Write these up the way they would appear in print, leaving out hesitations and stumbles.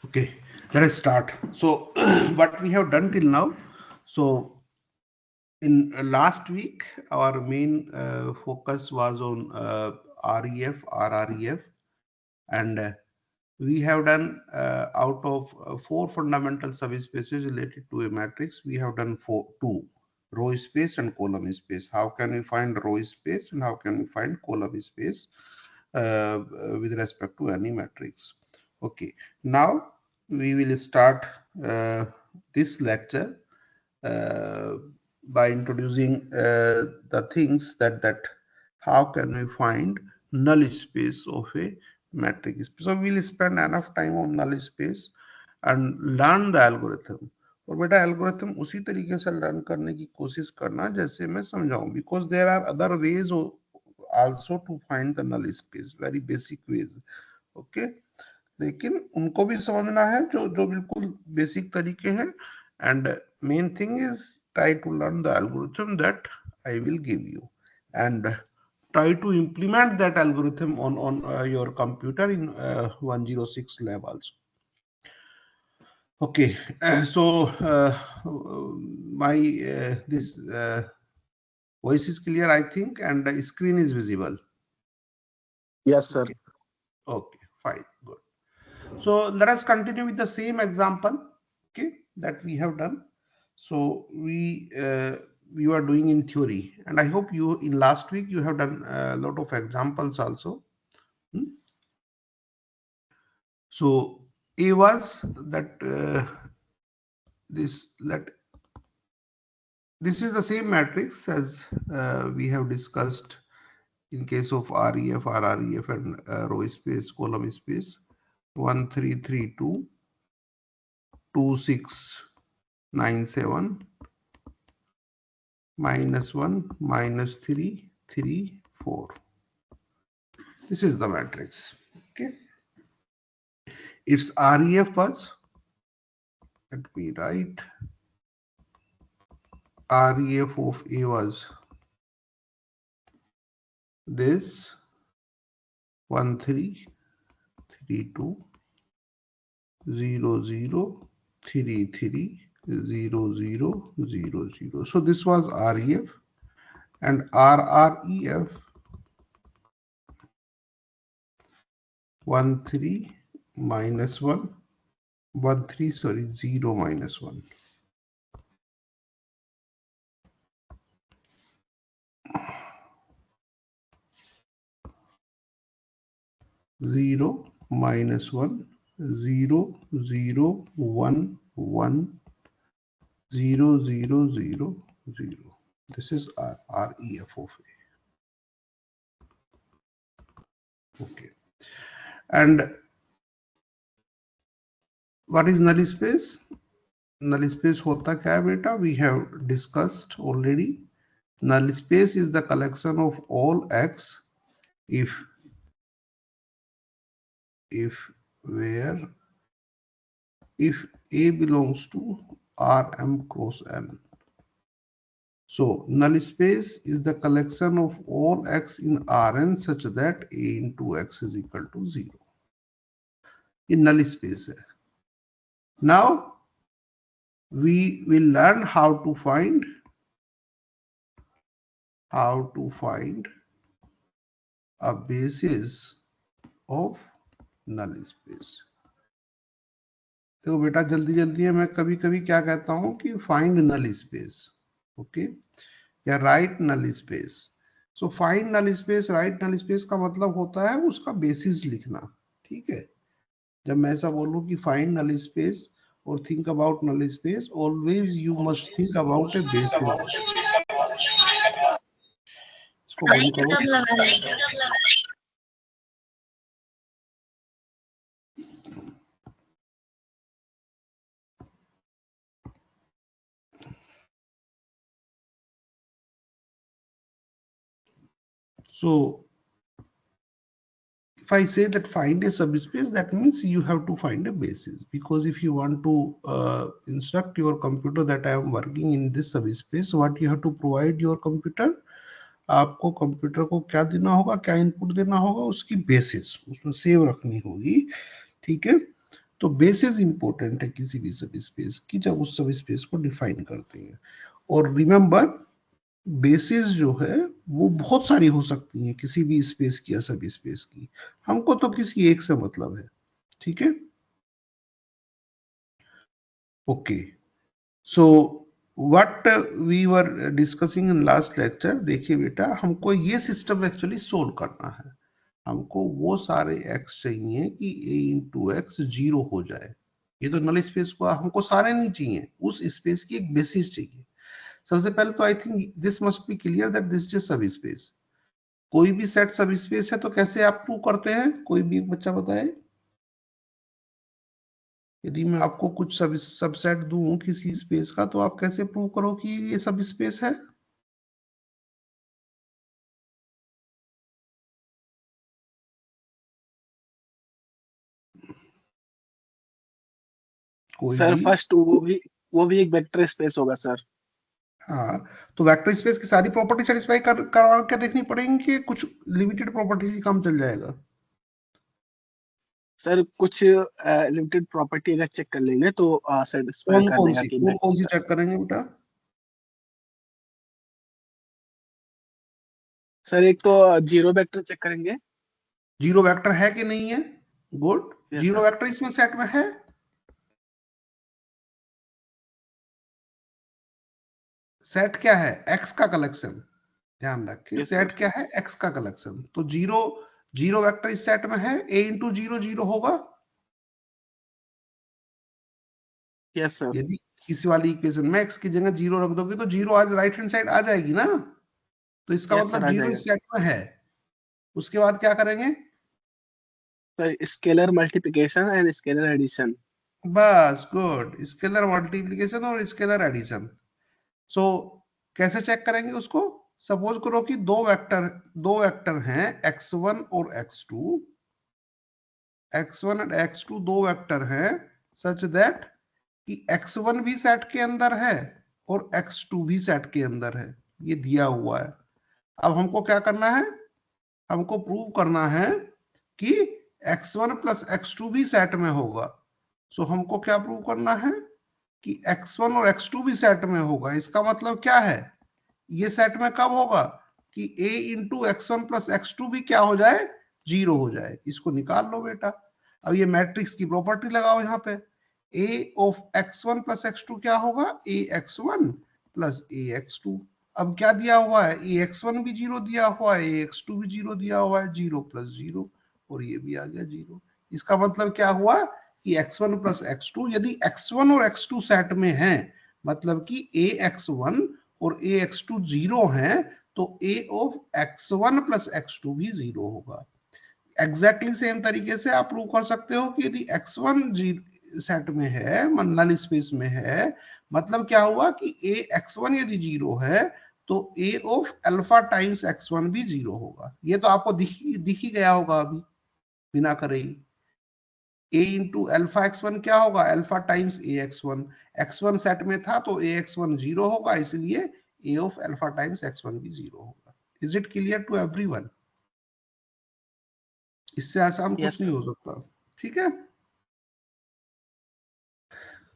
Okay, let us start. So, what we have done till now. So, in last week, our main focus was on REF, RREF, and we have done out of four fundamental subspaces related to a matrix. We have done two: row space and column space. How can we find row space and how can we find column space with respect to any matrix? Okay, now we will start uh, this lecture uh, by introducing the things that how can we find null space of a metric space. So we'll spend enough time on null space and learn the algorithm. और बेटा algorithm उसी तरीके से learn करने की कोशिश करना जैसे मैं समझाऊं, because there are other ways also to find the null space, very basic ways. Okay, लेकिन उनको भी समझना है जो जो बिल्कुल बेसिक तरीके हैं. And main thing is try to learn the algorithm that I will give you, and try to implement that algorithm on your computer in 106 lab also. Okay, so my this voice is clear, I think, and the screen is visible. Yes, sir. Okay, okay, fine, good. So let us continue with the same example, okay, that we have done. So we are doing in theory, and I hope you in last week you have done a lot of examples also. Hmm? So A was that this is the same matrix as we have discussed in case of REF, RREF, and row space, column space. 1 3 3 2 2 6 9 7 -1 -3 3 4. This is the matrix. Okay, its REF was, let me write, REF of A was this 1 3 3 2 0 0 3 3 0 0 0 0. So this was REF, and RREF 1 3 -1 1 3 sorry 0 -1. 0 -1 0 0 1 1 0 0 0 0. This is REF of A. Okay, and what is null space? Null space hota kya hai beta? We have discussed already. Null space is the collection of all x where if A belongs to Rm cross n. So null space is the collection of all x in Rn such that A into x is equal to 0. In null space. Now we will learn how to find a basis of null space. तो बेटा जल्दी जल्दी मैं कभी कभी क्या कहता हूं कि फाइंड नल स्पेस, ओके, या write null space. So find null space, write null space का मतलब होता है उसका बेसिस लिखना. ठीक है, जब मैं ऐसा बोलूं कि फाइंड नल स्पेस और think about null space, always you must think about a basis. इसको बंद करो. So if I say that find a subspace, that means you have to find a basis, because if you want to instruct your computer that I am working in this subspace, what you have to provide your computer, आपको computer को क्या देना होगा, क्या input देना होगा, उसकी basis उसमें सेव रखनी होगी. ठीक है, तो बेसिस इंपॉर्टेंट है किसी भी सब स्पेस की जब उस सब स्पेस को डिफाइन करते हैं। और रिमेंबर बेसिस जो है वो बहुत सारी हो सकती हैं किसी भी स्पेस की या सब स्पेस की, हमको तो किसी एक से मतलब है। ठीक है, okay. So what we were discussing in last lecture, देखिए बेटा हमको ये सिस्टम एक्चुअली सोल्व करना है। हमको वो सारे एक्स चाहिए कि a इंटू एक्स जीरो हो जाए। ये तो नल स्पेस को हमको सारे नहीं चाहिए, उस स्पेस की एक बेसिस चाहिए। सबसे पहले तो I think this must be clear that this is सब स्पेस। कोई भी सेट सब स्पेस है तो कैसे आप प्रूव करते हैं, कोई भी एक बच्चा बताए। यदि मैं आपको कुछ सबसेट दूं किसी स्पेस का तो आप कैसे प्रूव करो कि ये सब स्पेस है। कोई सर भी। फर्स्ट वो भी एक वेक्टर स्पेस होगा सर। हाँ, तो वेक्टर स्पेस की सारी प्रॉपर्टी सेटिस्फाई करवा के देखनी पड़ेंगी कि कुछ लिमिटेड प्रॉपर्टी से काम चल जाएगा। सर कुछ लिमिटेड प्रॉपर्टी अगर चेक कर लेंगे तो सेटिस्फाई कर देगा कि कौन कौन सी वेक्टर। चेक करेंगे बेटा। सर एक तो जीरो वेक्टर चेक करेंगे। जीरो वेक्टर है कि नहीं है, good. Yes zero sir. Vector इसमें सेट में है। सेट क्या है, एक्स का कलेक्शन। ध्यान रखिए यस सेट सर। क्या है, एक्स का कलेक्शन। तो जीरो जीरो वेक्टर इस सेट में है, ए इंटू जीरो जीरो होगा। Yes sir. यदि इस वाली इक्वेशन में एक्स की जगह जीरो रख दोगे तो जीरो आज राइट हैंड साइड आ जाएगी ना, तो इसका यस सर मतलब आ जीरो जाएगा। इस सेट में है। उसके बाद क्या करेंगे, sir scalar multiplication and scalar addition. बस गुड, स्केलर मल्टीप्लिकेशन और स्केलर एडिशन। सो कैसे चेक करेंगे उसको, सपोज करो कि दो वेक्टर हैं x1 और x2। x1 और x2 दो वेक्टर हैं सच दैट कि x1 भी सेट के अंदर है और x2 भी सेट के अंदर है, ये दिया हुआ है। अब हमको क्या करना है, हमको प्रूव करना है कि x1 प्लस x2 भी सेट में होगा। सो हमको क्या प्रूव करना है कि x1 और x2 भी सेट में होगा। इसका मतलब क्या है, ये सेट में कब होगा कि a into x one plus x two भी क्या हो जाए, जीरो हो जाए। इसको निकाल लो बेटा। अब ये मैट्रिक्स की प्रॉपर्टी लगाओ यहाँ पे, a of x1 plus x2 क्या होगा, a x1 plus a x2। अब क्या दिया हुआ है, a x1 भी जीरो दिया हुआ है, a x2 भी जीरो दिया हुआ है, जीरो प्लस जीरो, और ये भी आ गया जीरो। इसका मतलब क्या हुआ कि x1 प्लस x2, यदि x1 और x2 सेट में है मतलब कि a x1 और ए एक्स टू जीरो है तो A of X one plus x two भी जीरो होगा। एग्जैक्टली सेम तरीके से आप प्रूव कर सकते हो कि यदि एक्स वन सेट में है, नल स्पेस में है, मतलब क्या हुआ कि ए एक्स वन यदि जीरो है तो A of alpha times X one भी जीरो होगा। ये तो आपको दिख ही गया होगा अभी बिना करे ही। A into alpha X one क्या होगा, alpha times A X one set में था तो ए एक्स वन जीरो होगा, इसलिए A of alpha times X one भी जीरो होगा। Is it clear to everyone, इससे आसान कुछ यस नहीं सर। हो सकता। ठीक है,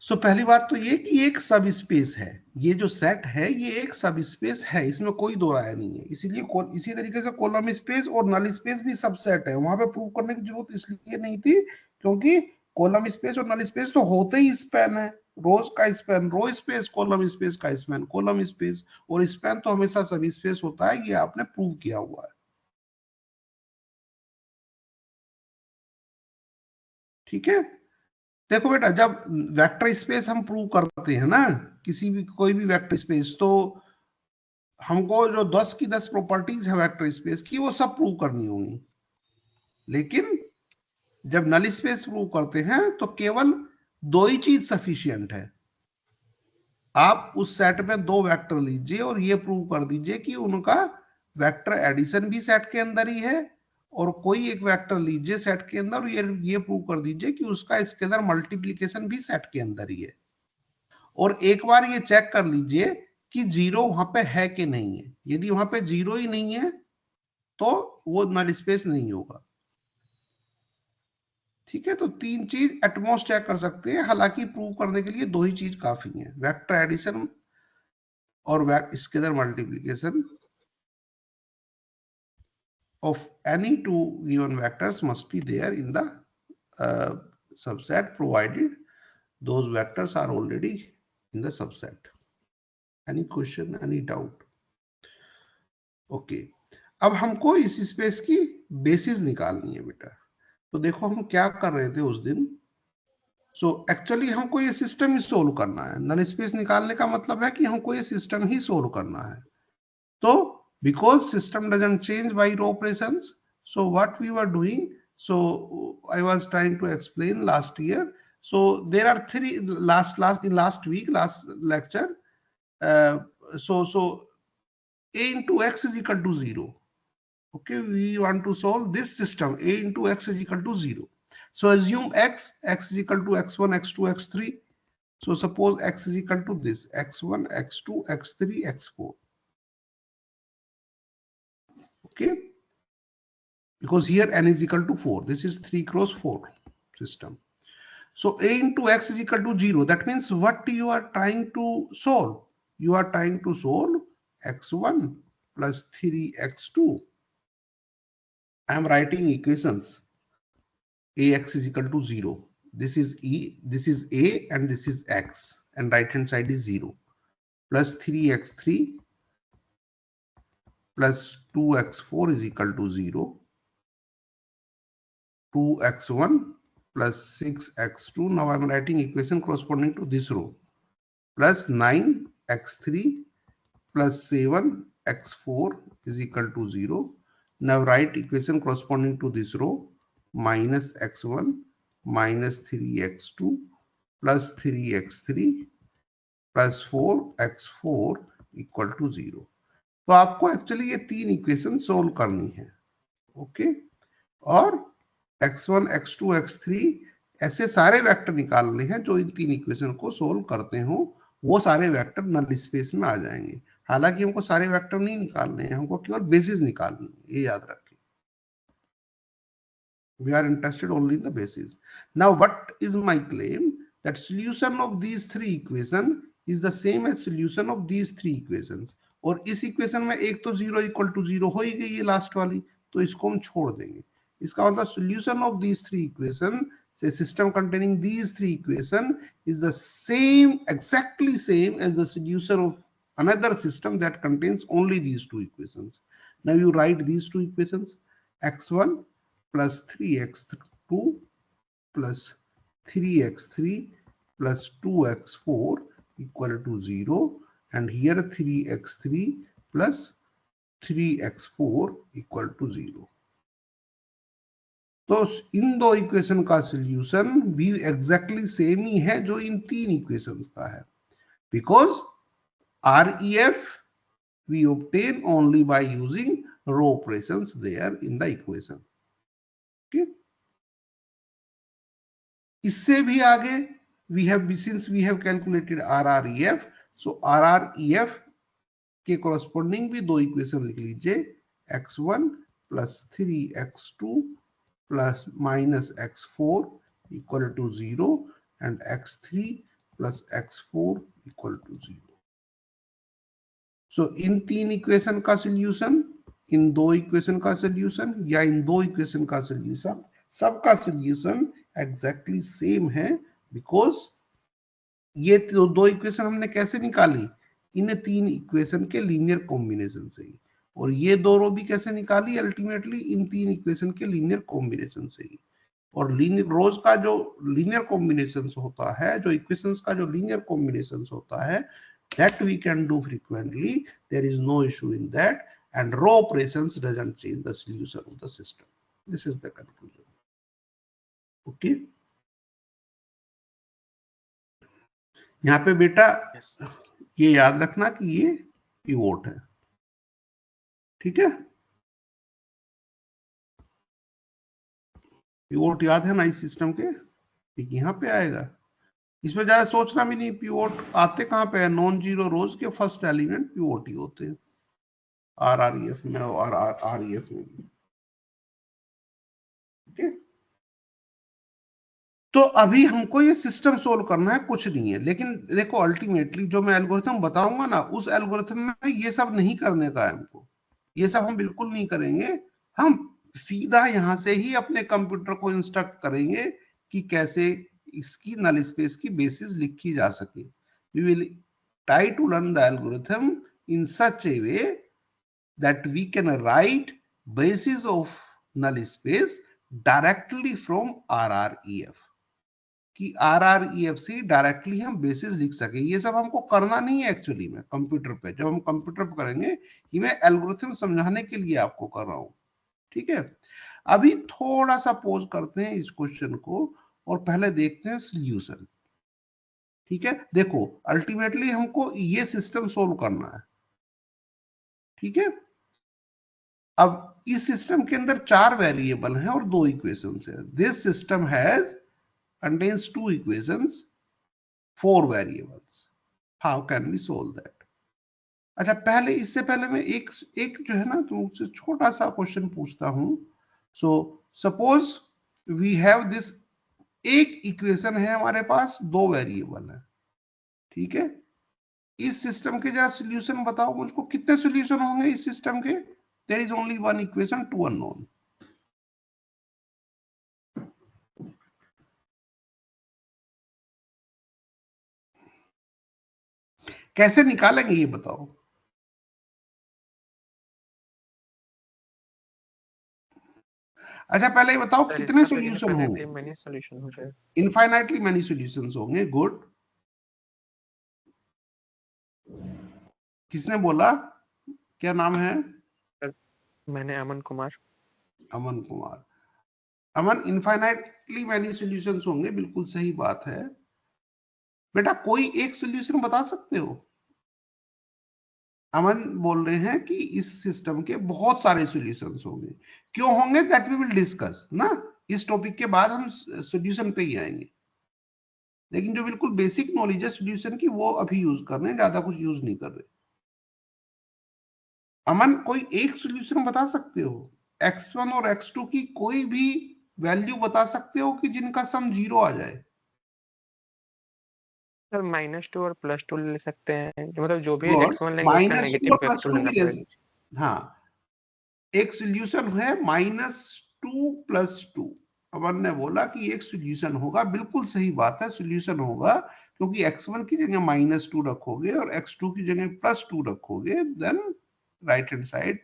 सो पहली बात तो ये कि एक सब स्पेस है, ये जो सेट है ये एक सब स्पेस है, इसमें कोई दो राय नहीं है। इसीलिए इसी तरीके से कॉलम स्पेस और नल स्पेस भी सब सेट है, वहां पे प्रूव करने की जरूरत इसलिए नहीं थी क्योंकि कॉलम स्पेस और नल स्पेस तो होते ही स्पैन है। रोज का span row space, column space का स्पैन कॉलम स्पेस, और स्पैन तो हमेशा सब स्पेस होता है, ये आपने प्रूव किया हुआ है। ठीक है, देखो बेटा जब वेक्टर स्पेस हम प्रूव करते हैं ना, किसी भी कोई भी वेक्टर स्पेस, तो हमको जो 10 की 10 प्रॉपर्टीज है वेक्टर स्पेस की वो सब प्रूव करनी होंगी। लेकिन जब नल स्पेस प्रूव करते हैं तो केवल दो ही चीज सफिशियंट है। आप उस सेट में दो वेक्टर लीजिए और ये प्रूव कर दीजिए कि उनका वेक्टर एडिशन भी सेट के अंदर ही है, और कोई एक वेक्टर लीजिए सेट के अंदर, ये प्रूव कर दीजिए कि उसका स्केलर मल्टीप्लीकेशन भी सेट के अंदर ही है। और एक बार ये चेक कर लीजिए कि जीरो वहां पे है कि नहीं है। यदि वहां पे जीरो ही नहीं है तो वो नल स्पेस नहीं होगा। ठीक है, तो तीन चीज एटमोस्ट चेक कर सकते हैं, हालांकि प्रूव करने के लिए दो ही चीज काफी है, वेक्टर एडिशन और scalar multiplication of any two given vectors must be there in the subset, provided those vectors are already in the subset. Any question, any doubt? Okay. अब हमको इस स्पेस की बेसिस निकालनी है बेटा। तो देखो हम क्या कर रहे थे उस दिन। एक्चुअली हमको ये सिस्टम ही सोल्व करना है। नल स्पेस निकालने का मतलब है कि हमको ये सिस्टम ही सोल्व करना है। तो because system doesn't change by row operations, so what we were doing, so I was trying to explain last year. So there are three last week last lecture. So a into x is equal to 0. Okay, we want to solve this system. A into x is equal to 0. So assume x is equal to x1, x2, x3. So suppose x is equal to this x1, x2, x3, x4. Okay, because here n is equal to 4. This is 3 cross 4 system. So a into x is equal to 0. That means what you are trying to solve? You are trying to solve x1 plus 3x2. I am writing equations. Ax is equal to 0. This is e, this is a, and this is x, and right hand side is 0. Plus 3x3 plus 2x4 is equal to 0. 2x1 plus 6x2. Now I am writing equation corresponding to this row. Plus 9x3 plus 7x4 is equal to 0. Now write equation corresponding to this row. Minus x1 minus 3x2 plus 3x3 plus 4x4 equal to 0. तो आपको actually ये तीन equation solve करनी है. Okay, और x1, x2, x3 ऐसे सारे vector निकालने हैं जो इन तीन इक्वेशन को सोल्व करते हो. वो सारे वेक्टर नल स्पेस में आ जाएंगे. हालांकि हमको सारे वेक्टर नहीं निकालने हैं, हमको केवल बेसिस निकालनी है, ये याद रखें. We are interested only in the basis. Now what is my claim? That solution of these three equations is the same as solution of these three equations. और इस इक्वेशन में एक तो 0 इक्वल टू 0 हो ही गई है लास्ट वाली, तो इसको हम छोड़ देंगे. इसका मतलब solution of these three equations, say system containing these three equations, is the same, exactly same as the solution of another system that contains only these two equations. Now you write these two equations. x1 plus 3x2 plus 3x3 plus 2x4 equal to 0, and here 3x3 plus 3x4 equal to 0. तो इन दो equation का solution भी exactly same ही है जो इन तीन equations का है, because REF we obtain only by using row operations there in the equation. Okay, इससे भी आगे we have, since we have calculated RREF, so RREF के corresponding भी दो इक्वेशन लिख लीजिए. x1 plus 3x2 plus minus x4 equal to 0 and x3 plus x4 equal to 0. So इन तीन equation का सॉल्यूशन, इन दो इक्वेशन का सॉल्यूशन, या इन दो इक्वेशन का सॉल्यूशन, सबका सॉल्यूशन एग्जैक्टली सेम है, बिकॉज ये दो इक्वेशन हमने कैसे निकाली? इन तीन इक्वेशन के लीनियर कॉम्बिनेशन से ही. और ये दो रो भी कैसे निकाली? अल्टीमेटली इन तीन इक्वेशन के लीनियर कॉम्बिनेशन से ही. और लीनियर रोज का जो लीनियर कॉम्बिनेशन होता है, जो इक्वेशंस का जो लीनियर कॉम्बिनेशन होता है, that we can do frequently. There is no issue in that, and row operations doesn't change the solution of the system. This is the conclusion. Okay, यहाँ पे बेटा yes, ये याद रखना कि ये पिवोट है. ठीक है, पिवोट याद है ना इस सिस्टम के, यहाँ पे आएगा. इसमें ज्यादा सोचना भी नहीं. पिवोट आते कहाँ पे है? नॉन जीरो रोज के फर्स्ट एलिमेंट पिवोट ही होते हैं, RREF में और REF में. ठीक है, तो अभी हमको ये सिस्टम सोल्व करना है, कुछ नहीं है। लेकिन देखो अल्टीमेटली जो मैं एल्गोरिथम बताऊंगा ना, उस एल्गोरिथम में ये सब नहीं करने का है हमको, ये सब हम बिल्कुल नहीं करेंगे। हम सीधा यहां से ही अपने कंप्यूटर को इंस्ट्रक्ट करेंगे कि कैसे इसकी नल स्पेस की बेसिस लिखी जा सके। We will try to learn the algorithm in such a way that we can write basis of null space directly from RREF, कि RREF से डायरेक्टली हम बेसिस लिख सके। ये सब हमको करना नहीं है एक्चुअली में कंप्यूटर पे, जब हम कंप्यूटर पे करेंगे, ये मैं एल्गोरिथम समझाने के लिए आपको कर रहा हूं, ठीक है। अभी थोड़ा सा पोज करते हैं इस क्वेश्चन को और पहले देखते हैं सॉल्यूशन, ठीक है। देखो अल्टीमेटली हमको ये सिस्टम सोल्व करना है, ठीक है। अब इस सिस्टम के अंदर 4 वेरिएबल हैं और 2 इक्वेशंस हैं। This system has contains 2 equations, 4 variables. How can we solve that? अच्छा, पहले इससे पहले मैं एक जो है ना तुमसे छोटा सा क्वेश्चन पूछता हूं। So suppose we have this, एक इक्वेशन है हमारे पास, 2 वेरिएबल है, ठीक है। इस सिस्टम के जरा सॉल्यूशन बताओ मुझको, कितने सॉल्यूशन होंगे इस सिस्टम के? There is only one equation, 2 unknown. कैसे निकालेंगे ये बताओ। अच्छा पहले ये बताओ सर कितने इसका तो सॉल्यूशन होंगे? इनफाइनाइटली मेनी सॉल्यूशन हो जाए। इनफाइनाइटली मेनी सॉल्यूशंस होंगे। गुड, किसने बोला, क्या नाम है? सर मैंने अमन कुमार। अमन कुमार। अमन, इनफाइनाइटली मेनी सॉल्यूशंस होंगे, बिल्कुल सही बात है। बेटा कोई एक सॉल्यूशन बता सकते हो? अमन बोल रहे हैं कि इस सिस्टम के बहुत सारे सॉल्यूशंस होंगे। क्यों होंगे, दैट वी विल डिस्कस ना। इस टॉपिक के बाद हम सॉल्यूशन पे ही आएंगे, लेकिन जो बिल्कुल बेसिक नॉलेज है सॉल्यूशन की, वो अभी यूज कर रहे हैं, ज्यादा कुछ यूज नहीं कर रहे। अमन कोई एक सॉल्यूशन बता सकते हो? x1 और x2 की कोई भी वैल्यू बता सकते हो कि जिनका सम 0 आ जाए? सर -2 और +2 ले सकते हैं, मतलब जो भी गुड, x1 लेंगे उसका -2 नेगेटिव और फैक्टर +2 लेना भी ले, पड़ेगा। हाँ, एक सॉल्यूशन है -2 +2। अमन ने बोला कि एक सॉल्यूशन होगा, बिल्कुल सही बात है, सॉल्यूशन होगा, क्योंकि x1 की जगह -2 रखोगे और x2 की जगह +2 रखोगे, then right hand side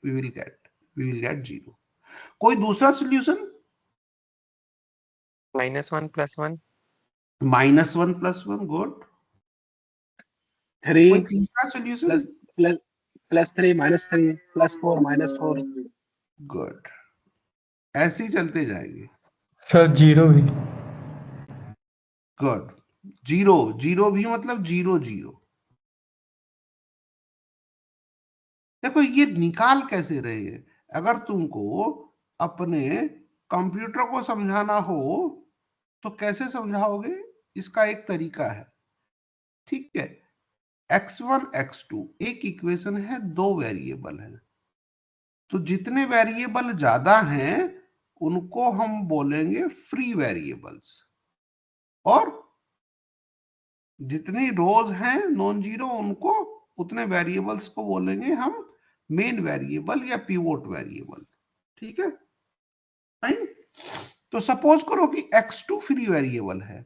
we will get 0। कोई दूसरा सॉल्यूशन? -1 +1। -1 +1, गुड। 3 कोई तीसरा सॉल्यूशन? +3 -3 +4 -4। गुड, ऐसे ही चलते जाएंगे। सर 0 भी। गुड, 0 भी मतलब 0 0। देखो ये निकाल कैसे रहे हैं? अगर तुमको अपने कंप्यूटर को समझाना हो तो कैसे समझाओगे? इसका एक तरीका है, ठीक है। x1 x2 एक इक्वेशन है, 2 वेरिएबल है, तो जितने वेरिएबल ज्यादा हैं उनको हम बोलेंगे फ्री वेरिएबल्स, और जितनी रोज हैं नॉन जीरो उनको, उतने वेरिएबल्स को बोलेंगे हम मेन वेरिएबल या पिवोट वेरिएबल, ठीक है। फाइन। तो सपोज करो कि x2 फ्री वेरिएबल है।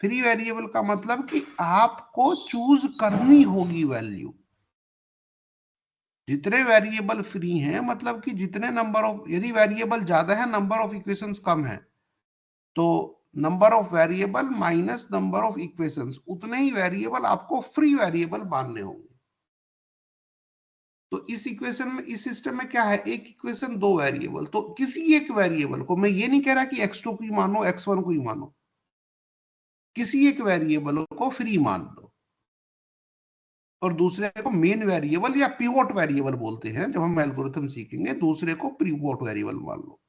फ्री वेरिएबल का मतलब कि आपको चूज करनी होगी वैल्यू। जितने वेरिएबल फ्री हैं मतलब कि जितने नंबर ऑफ, यदि वेरिएबल ज्यादा है नंबर ऑफ इक्वेशंस कम है, तो number of variable minus number of equations, उतने ही वेरिएबल आपको फ्री वेरिएबल मानने होंगे। तो इस इक्वेशन में, इस सिस्टम में क्या है, एक इक्वेशन 2 वेरिएबल, तो किसी एक वेरिएबल को, मैं ये नहीं कह रहा कि x2 को ही मानो x1 को ही मानो, किसी एक वेरिएबल को फ्री मान दो और दूसरे को मेन वेरिएबल या पिवोट वेरिएबल बोलते हैं जब हम एल्गोरिथम सीखेंगे, दूसरे को पिवोट वेरिएबल मान लो।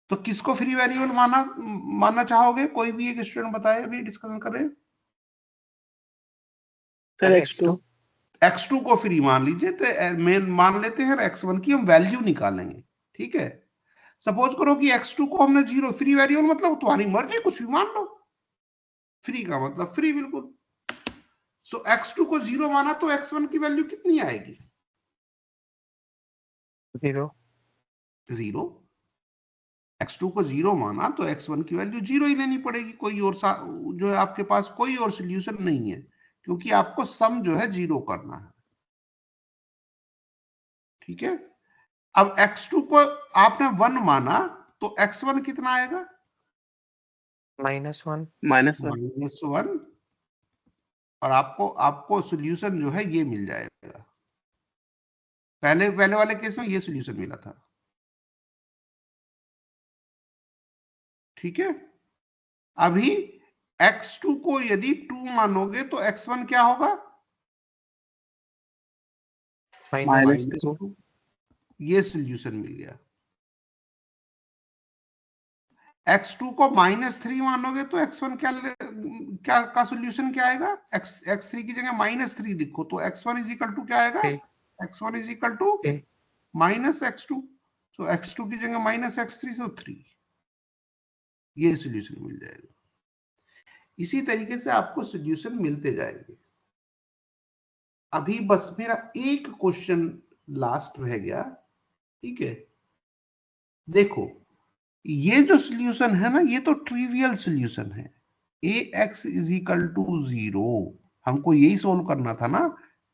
तो किसको फ्री वेरिएबल मानना चाहोगे? कोई भी एक स्टूडेंट बताए, अभी डिस्कशन करें। सर x2 x2 को फ्री मान लीजिए, तो मेन मान लेते हैं, x1 की हम वैल्यू निकालेंगे, ठीक है। सपोज करो कि x2 को हमने जीरो, फ्री वेरिएबल मतलब तुम्हारी मर्जी कुछ भी मान लो, फ्री का मतलब फ्री बिल्कुल। सो x2 को जीरो माना तो x1 की वैल्यू कितनी आएगी? जीरो। जीरो। x2 को जीरो माना तो x1 की वैल्यू जीरो ही लेनी पड़ेगी, कोई और जो है आपके पास कोई और सोल्यूशन नहीं है, क्योंकि आपको सम जो है जीरो करना है। ठीक है, अब x2 को आपने 1 माना तो x1 कितना आएगा? -1। -1। और आपको आपको सोल्यूशन जो है ये मिल जाएगा। पहले पहले वाले केस में ये सोल्यूशन मिला था। ठीक है, अभी x2 को यदि 2 मानोगे तो x1 क्या होगा? -2। ये सोल्यूशन मिल गया। x2 को -3 मानोगे तो x1 क्या का सोल्यूशन क्या आएगा? x3 की जगह -3 लिखो तो x1 इज इक्वल टू क्या आएगा? x1 is equal to -x2। तो x2 की जगह -x3 तो 3, ये सोल्यूशन मिल जाएगा। इसी तरीके से आपको सोल्यूशन मिलते जाएंगे। अभी बस मेरा एक क्वेश्चन लास्ट रह गया। ठीक है, देखो ये जो सोल्यूशन है ना, ये तो ट्रिवियल सोल्यूशन है। ax इज इक्वल टू 0, हमको यही सोल्व करना था ना,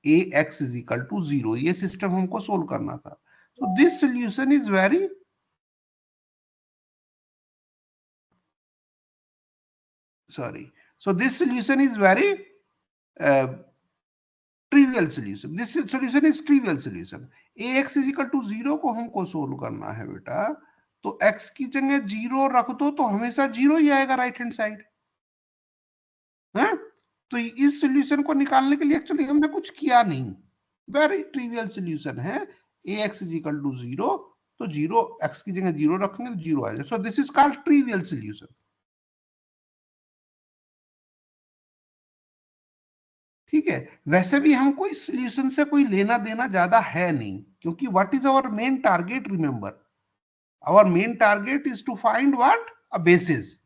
ax इज इक्वल टू 0, ये सिस्टम हमको सोल्व करना था। so this solution is very this solution is very trivial solution. This solution is trivial solution. ax is equal to 0 को हमको सोल्व करना है बेटा, तो x की जगह 0 रख दो तो हमेशा 0 ही आएगा राइट हैंड साइड है। तो इस सॉल्यूशन को निकालने के लिए एक्चुअली हमने कुछ किया नहीं, वेरी ट्रिवियल सॉल्यूशन है। ax is equal to 0, तो 0 x की जगह 0 रखेंगे तो 0 आएगा। So this is called trivial solution. ठीक है, वैसे भी हमको इस सॉल्यूशन से कोई लेना देना ज्यादा है नहीं, क्योंकि what is our main target? Remember, our main target is to find what? A basis.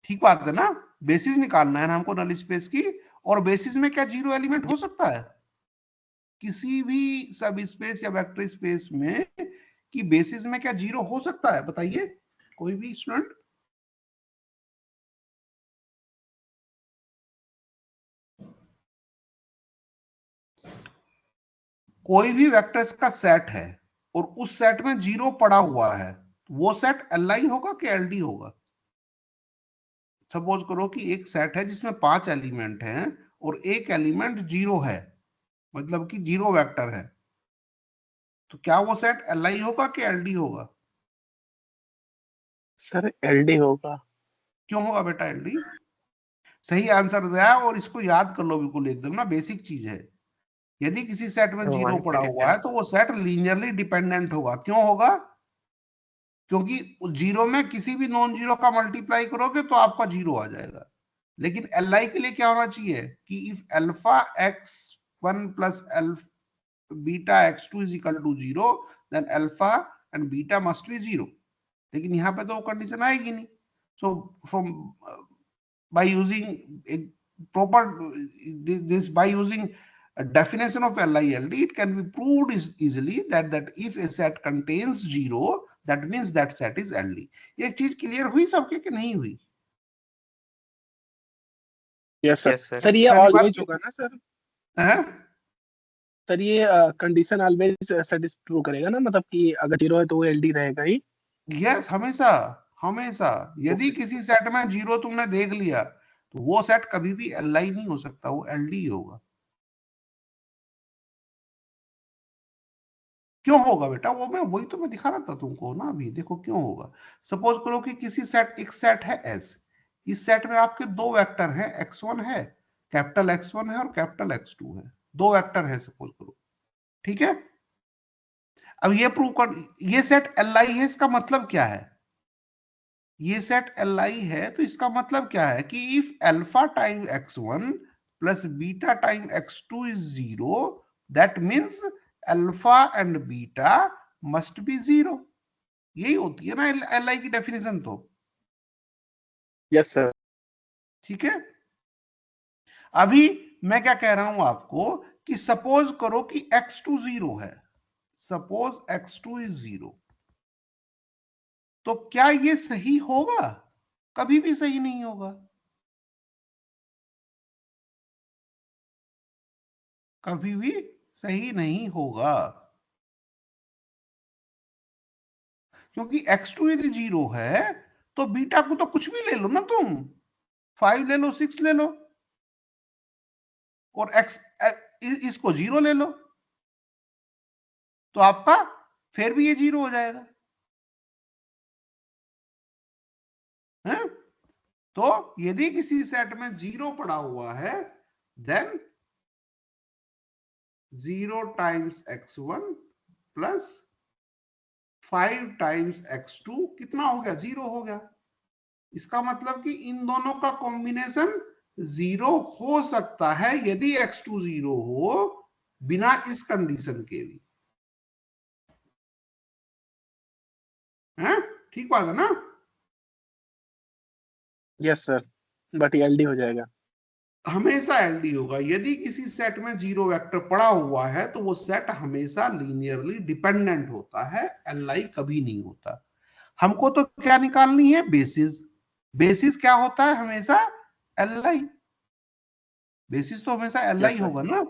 ठीक बात है ना, बेसिस निकालना है ना हमको नल स्पेस की। और बेसिस में क्या जीरो एलिमेंट हो सकता है? किसी भी सब स्पेस या वेक्टर स्पेस में कि बेसिस में क्या जीरो हो सकता है? बताइए कोई भी स्टूडेंट। कोई भी वेक्टर्स का सेट है और उस सेट में जीरो पड़ा हुआ है, वो सेट एल होगा कि एल होगा? सपोज करो कि एक सेट है जिसमें 5 एलिमेंट हैं और एक एलिमेंट जीरो है, मतलब कि जीरो वेक्टर है, तो क्या वो सेट एल होगा कि एल होगा? सर एलडी होगा। क्यों होगा बेटा एल? सही आंसर दिया, और इसको याद कर लो बिल्कुल एकदम ना, बेसिक चीज है। यदि किसी सेट में जीरो वन पड़ा के हुआ है तो वो सेट लीनियरली डिपेंडेंट होगा। क्यों होगा? क्योंकि जीरो में किसी भी नॉन जीरो का मल्टीप्लाई करोगे तो आपका जीरो आ जाएगा। लेकिन एल के लिए क्या होना चाहिए कि if alpha x1 plus beta x2 is equal to 0, then alpha and beta must be 0। लेकिन यहाँ पे तो वो कंडीशन आएगी नहीं। So from by using a proper this by using a definition of LILD, it can be proved easily that if a set contains 0, that means that set is LD। ये चीज clear हुई सबके कि नहीं हुई? Yes sir. Yes sir. Sir ये पहली बात ऑलवेज होगा ना सर? है सर ये कंडीशन ऑलवेज सेटिस्फाई करेगा ना, मतलब कि अगर जीरो है तो वो एलडी रहेगा ही? यस, हमेशा हमेशा। यदि किसी सेट में जीरो तुमने देख लिया तो वो सेट कभी भी LI नहीं हो सकता, वो LD होगा। क्यों होगा बेटा? वो मैं वही तो मैं दिखा रहा था तुमको ना अभी, देखो क्यों होगा। सपोज करो कि किसी सेट, एक सेट है एस, इस सेट में आपके दो वेक्टर हैं, x1 है, कैपिटल x1 है और कैपिटल x2 है, दो वेक्टर है सपोज करो। ठीक है, अब ये प्रूव कर, ये सेट LI है, इसका मतलब क्या है? ये सेट LI है तो इसका मतलब क्या है कि if alpha time x1 plus beta time x2 is 0, that means alpha and beta must be 0। यही होती है ना एल आई की डेफिनेशन तो। Yes sir. ठीक है, अभी मैं क्या कह रहा हूं आपको कि सपोज करो कि x2 0 है, सपोज x2 इज 0, तो क्या ये सही होगा? कभी भी सही नहीं होगा, कभी भी सही नहीं होगा, क्योंकि x2 यदि 0 है तो बीटा को तो कुछ भी ले लो ना तुम, 5 ले लो, 6 ले लो, और इसको 0 ले लो, तो आपका फिर भी ये 0 हो जाएगा है? तो यदि किसी सेट में 0 पड़ा हुआ है, then 0 times x1 plus 5 times x2 कितना हो गया? 0 हो गया। इसका मतलब कि इन दोनों का कॉम्बिनेशन 0 हो सकता है यदि x2 0 हो, बिना इस कंडीशन के भी है। ठीक बात है ना? यस सर, बट ये एलडी हो जाएगा। हमेशा एलडी होगा। यदि किसी सेट में 0 वेक्टर पड़ा हुआ है तो वो सेट हमेशा लीनियरली डिपेंडेंट होता है, एलआई कभी नहीं होता। हमको तो क्या निकालनी है? बेसिस। बेसिस क्या होता है? हमेशा एलआई। बेसिस तो हमेशा एलआई यस सर। होगा ना।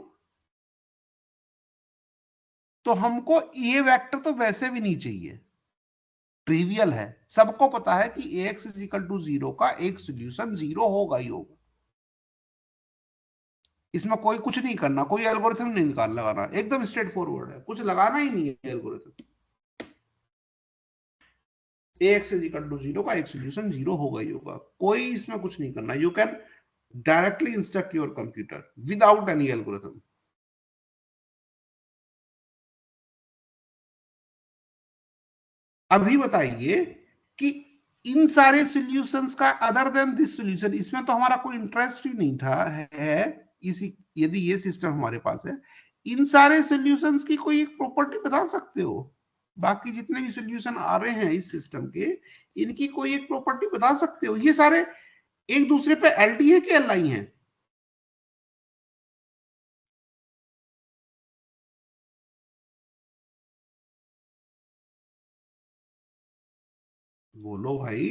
तो हमको ये वेक्टर तो वैसे भी नहीं चाहिए, ट्रिवियल है। सबको पता है कि ax इज इक्वल टू 0 का एक सोल्यूशन 0 होगा ही होगा। इसमें कोई कुछ नहीं करना, कोई एल्गोरिथम नहीं लगाना, एकदम स्ट्रेट फॉरवर्ड है, कुछ लगाना ही नहीं है algorithm. ax is equal to 0 का एक सोल्यूशन 0 होगा ही होगा, कोई इसमें कुछ नहीं करना। You can directly instruct your computer without any algorithm. अभी बताइए कि इन सारे सॉल्यूशंस का अदर देन दिस सॉल्यूशन, इसमें तो हमारा कोई इंटरेस्ट ही नहीं था है इसी, यदि ये सिस्टम हमारे पास है, इन सारे सॉल्यूशंस की कोई एक प्रॉपर्टी बता सकते हो? बाकी जितने भी सॉल्यूशन आ रहे हैं इस सिस्टम के, इनकी कोई एक प्रॉपर्टी बता सकते हो? ये सारे एक दूसरे पे एलटी है कि एलआई है? बोलो भाई।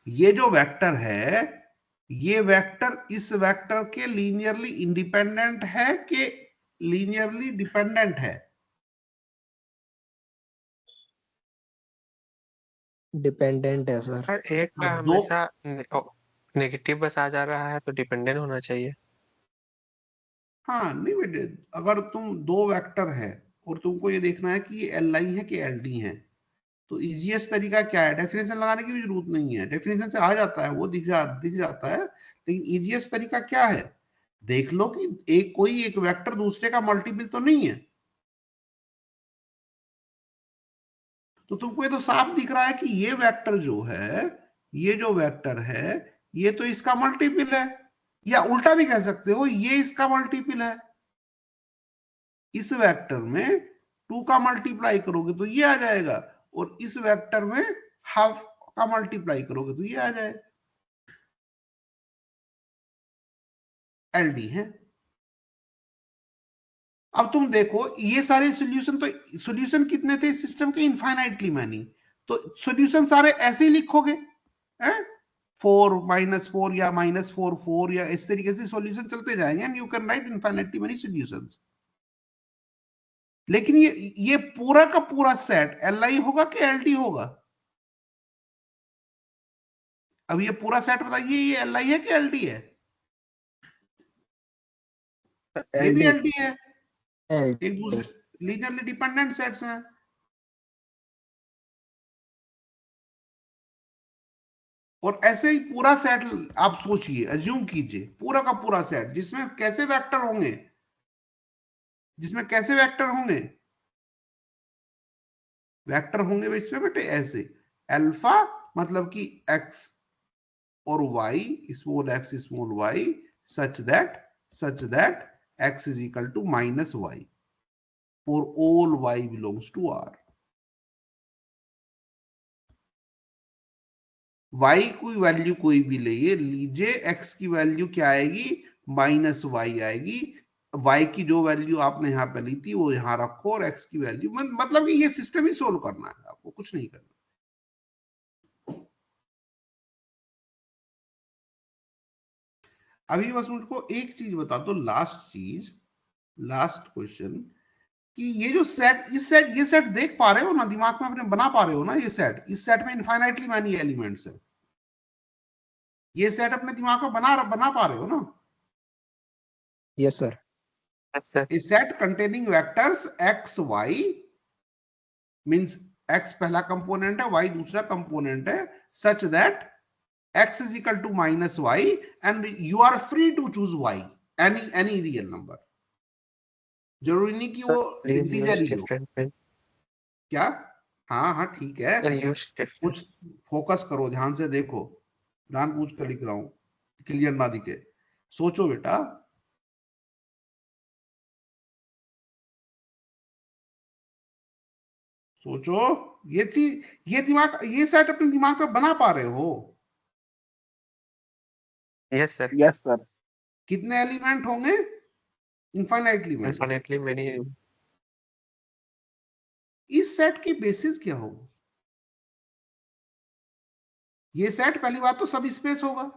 ये जो वेक्टर है, ये वेक्टर इस वेक्टर के लीनियरली इंडिपेंडेंट है कि लीनियरली डिपेंडेंट है? डिपेंडेंट है सर। पर एक का अब दो, हमेशा नेगेटिव बस आ जा रहा है तो डिपेंडेंट होना चाहिए। हाँ नहीं बेटे, अगर तुम दो वेक्टर है और तुमको ये देखना है कि ये एल आई है कि एल डी है, तो इजीएस्ट तरीका क्या है? डेफिनेशन लगाने की भी जरूरत नहीं है, डेफिनेशन से आ जाता है, वो दिख जाता है। लेकिन इजीएस्ट तरीका क्या है? देख लो कि एक कोई एक वेक्टर दूसरे का मल्टीपल तो नहीं है। तो तुमको ये तो साफ दिख रहा है कि ये वेक्टर जो है, ये जो वेक्टर है, ये तो इसका मल्टीपल है, या उल्टा भी कह सकते हो ये इसका मल्टीपल है। इस वेक्टर में 2 का मल्टीप्लाई करोगे तो ये आ जाएगा, और इस वेक्टर में हाफ का मल्टीप्लाई करोगे तो ये आ जाएगा, एलडी है। अब तुम देखो ये सारे सॉल्यूशन, तो सॉल्यूशन कितने थे इस सिस्टम के? Infinitely many. तो सॉल्यूशन सारे ऐसे ही लिखोगे, हैं? 4 -4 या -4 4 या इस तरीके से सॉल्यूशन चलते जाएंगे, and you can write infinitely many solutions. लेकिन ये पूरा का पूरा सेट एल आई होगा कि एल डी होगा? अब ये पूरा सेट बताइए, ये एल आई है कि एल डी है? ये भी एलडी। एल डी है, एल एक दूसरे लीनियरली डिपेंडेंट सेट्स हैं। और ऐसे ही पूरा सेट आप सोचिए, अज्यूम कीजिए पूरा का पूरा सेट जिसमें कैसे वेक्टर होंगे, जिसमें कैसे वेक्टर होंगे? वेक्टर होंगे इसमें बेटे ऐसे, अल्फा मतलब कि x और y, small x small y, such that x is equal to -y for all y belongs to R। y की वैल्यू कोई भी लीजिए, x की वैल्यू क्या आएगी, -y आएगी। y की जो वैल्यू आपने यहाँ पे ली थी वो यहाँ रखो और x की वैल्यू, मतलब कि ये सिस्टम ही सोल्व करना है, आपको कुछ नहीं करना। अभी बस मुझको एक चीज बता दो, लास्ट क्वेश्चन, कि ये जो सेट, ये सेट देख पा रहे हो ना, दिमाग में अपने बना पा रहे हो ना, ये सेट, इस सेट में इनफाइनाइटली मैनी एलिमेंट्स है, ये सेट अपने दिमाग में बना पा रहे हो ना? Yes sir. अच्छा A set containing vectors x y means x पहला कंपोनेंट है, y दूसरा कंपोनेंट है, such that x is equal to -y and you are free to choose y, any real number, जरूरी नहीं कि वो प्लीज इंटीजर यूज ही हो। Different पे क्या? हाँ हाँ ठीक है, यूज डिफरेंट। कुछ फोकस करो, ध्यान से देखो, जानबूझ कर लिख रहा हूं, क्लियर ना दिखे, सोचो बेटा। सोचो, ये चीज, ये दिमाग, ये सेट अपने दिमाग में बना पा रहे हो? Yes sir. Yes sir. कितने एलिमेंट होंगे? Infinitely many. Infinitely many. इस सेट की बेसिस क्या होगी? ये सेट पहली बात तो सब स्पेस होगा,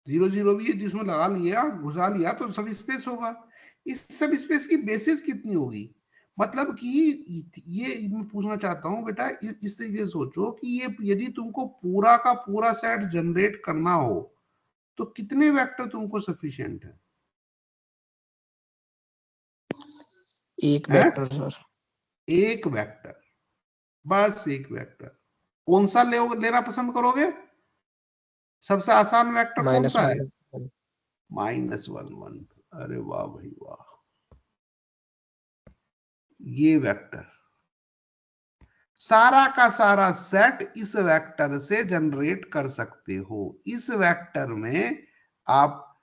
0 0 भी जिसमें लगा लिया, घुसा लिया तो सब स्पेस होगा। इस सब स्पेस की बेसिस कितनी होगी? मतलब कि ये मैं पूछना चाहता हूं बेटा, इस तरीके से सोचो कि ये यदि तुमको पूरा का पूरा सेट जनरेट करना हो तो कितने वेक्टर तुमको सफिशिएंट है? एक वेक्टर सर। एक वेक्टर, बस एक वेक्टर। कौन सा लेना पसंद करोगे? सबसे आसान वेक्टर कौन सा है? -1 1। अरे वाह भाई वाह, ये वेक्टर, सारा का सारा सेट इस वेक्टर से जनरेट कर सकते हो। इस वेक्टर में आप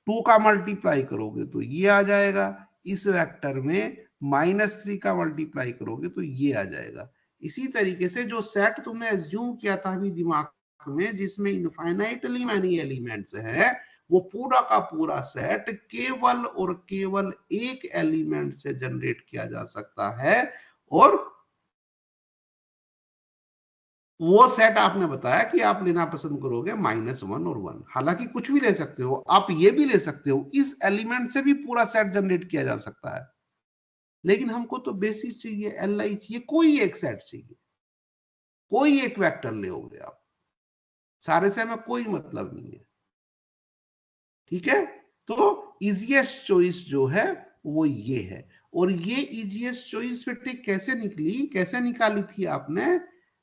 2 का मल्टीप्लाई करोगे तो ये आ जाएगा, इस वेक्टर में -3 का मल्टीप्लाई करोगे तो ये आ जाएगा। इसी तरीके से जो सेट तुमने एज्यूम किया था अभी दिमाग में, जिसमें इनफाइनाइटली मैनी एलिमेंट्स है, वो पूरा का पूरा सेट केवल और केवल एक एलिमेंट से जनरेट किया जा सकता है, और वो सेट आपने बताया कि आप लेना पसंद करोगे -1 और 1। हालांकि कुछ भी ले सकते हो, आप ये भी ले सकते हो, इस एलिमेंट से भी पूरा सेट जनरेट किया जा सकता है, लेकिन हमको तो बेसिस चाहिए, Li चाहिए, कोई एक सेट चाहिए, कोई एक वेक्टर ले आप, सारे से हमें कोई मतलब नहीं है। ठीक है, तो इजिएस्ट चॉइस जो है वो ये है। और ये इजिएस्ट चॉइस बेटे कैसे निकली, कैसे निकाली थी आपने?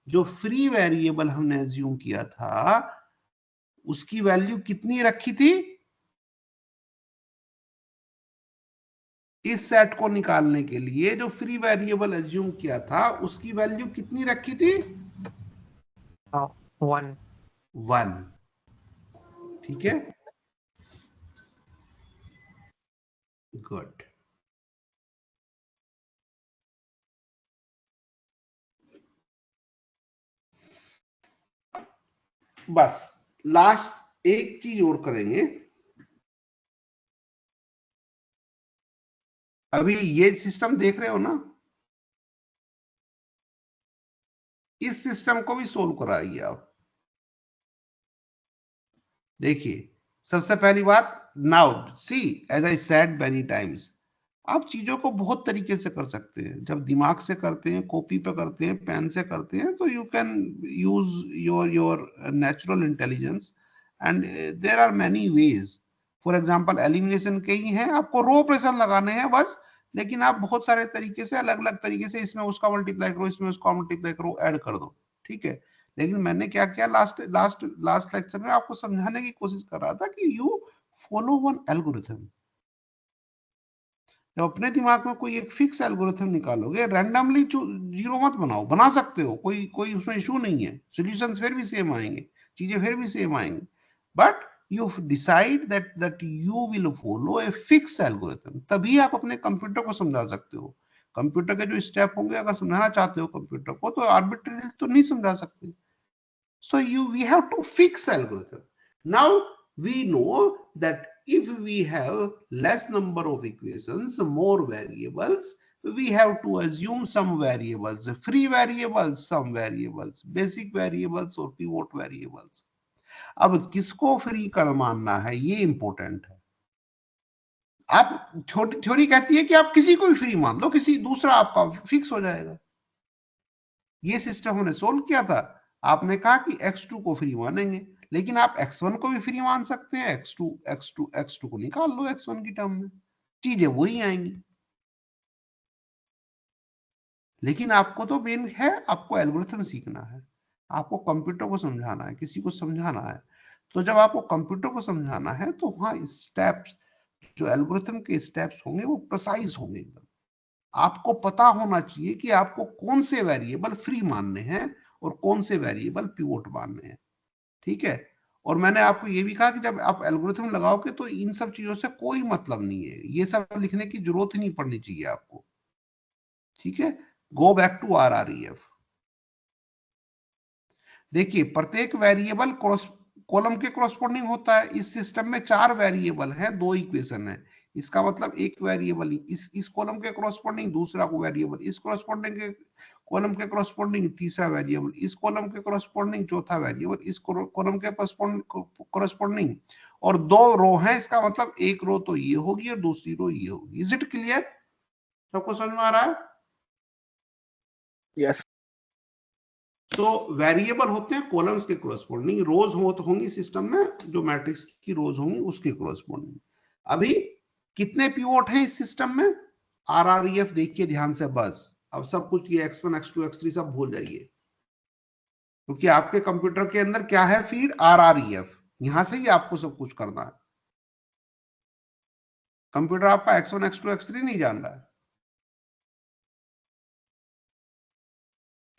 जो फ्री वेरिएबल हमने एज्यूम किया था उसकी वैल्यू कितनी रखी थी? इस सेट को निकालने के लिए जो फ्री वेरिएबल एज्यूम किया था उसकी वैल्यू कितनी रखी थी? 1। ठीक है, गुड। बस लास्ट एक चीज और करेंगे। अभी ये सिस्टम देख रहे हो ना, इस सिस्टम को भी सोल्व कराइए आप। देखिए, सबसे पहली बात, now see as I said many times, आप चीजों को बहुत तरीके से कर सकते हैं। जब दिमाग से करते हैं, कॉपी पे करते हैं, पेन से करते हैं, तो you can use your natural intelligence, and there are many ways. For example elimination के ही हैं, आपको रो ऑपरेशन लगाने हैं बस, लेकिन आप बहुत सारे तरीके से, अलग अलग तरीके से, इसमें उसका मल्टीप्लाई करो, इसमें उसका मल्टीप्लाई करो, ऐड कर दो। ठीक है, लेकिन मैंने क्या किया लास्ट लास्ट लास्ट लेक्चर में आपको समझाने की कोशिश कर रहा था कि यू फॉलो वन एल्गोरिथम। जब अपने दिमाग में कोई एक फिक्स एल्गोरिथम निकालोगे, रैंडमली जीरो मत बनाओ, बना सकते हो, कोई उसमें इशू नहीं है, सॉल्यूशंस फिर भी सेम आएंगे, चीजें फिर भी सेम आएंगी, but you decide that you will follow a fixed algorithm, तभी आप अपने कंप्यूटर को समझा सकते हो। कंप्यूटर के जो स्टेप होंगे, अगर समझाना चाहते हो कंप्यूटर को, तो आर्बिट्रेरी तो नहीं समझा सकते. So we have to fix algorithm. Now we know that if we have less number of equations, more variables, we have to assume some variables, free variables, some variables, basic variables और pivot variables. अब किसको free कर मानना है, ये important है. आप छोटी थ्योरी कहती है कि आप किसी को भी फ्री मान लो, किसी दूसरा आपका फिक्स हो जाएगा. ये सिस्टम हमने सोल्व किया था. आपने कहा कि x2 को फ्री मानेंगे, लेकिन आप x1 को भी फ्री मान सकते हैं. x2 को निकाल लो x1 की टर्म में, चीजें वही आएंगी. लेकिन आपको तो मेन है, आपको एल्गोरिथम सीखना है, आपको कंप्यूटर को समझाना है, किसी को समझाना है. तो जब आपको कंप्यूटर को समझाना है तो वहां स्टेप्स, जो एल्गोरिथम के स्टेप्स होंगे वो प्रिसाइज होंगे एकदम. आपको पता होना चाहिए कि आपको कौन से वेरिएबल फ्री मानने हैं और कौन से वेरिएबल पिवोट मानने हैं. ठीक है. और मैंने आपको ये भी कहा कि जब आप एल्गोरिथम लगाओगे तो इन सब चीजों से कोई मतलब नहीं है, ये सब लिखने की जरूरत ही नहीं पड़नी चाहिए आपको. ठीक है. Go back to RREF. देखिए, प्रत्येक वेरिएबल कॉलम के कॉरस्पॉन्डिंग होता है. इस सिस्टम में 4 वेरिएबल है, 2 इक्वेशन है. इसका मतलब एक वेरिएबल इस कॉलम के कॉरस्पॉन्डिंग, दूसरा को वेरिएबल इस कॉरस्पॉन्डिंग के कॉलम के कॉरस्पॉन्डिंग, तीसरा वेरिएबल इस कॉलम के कॉरस्पॉन्डिंग, चौथा वेरिएबल इस कॉलम के कॉरस्पॉन्डिंग. और 2 रो है, इसका मतलब एक रो तो ये होगी और दूसरी रो ये होगी. Is it clear? सबको समझ में आ रहा है? यस. तो वेरिएबल होते हैं कॉलम्स के कॉरस्पॉन्डिंग, रोज होंगी सिस्टम में, जो मैट्रिक्स की रोज होंगी उसके कॉरस्पॉन्डिंग. अभी कितने पिवोट हैं इस सिस्टम में? RREF देखिए ध्यान से बस. अब सब कुछ ये x1 x2 x3 सब भूल जाइए, क्योंकि आपके कंप्यूटर के अंदर क्या है, फीड RREF. यहां से ही आपको सब कुछ करना है. कंप्यूटर आपका x1 x2 x3 नहीं जान रहा है.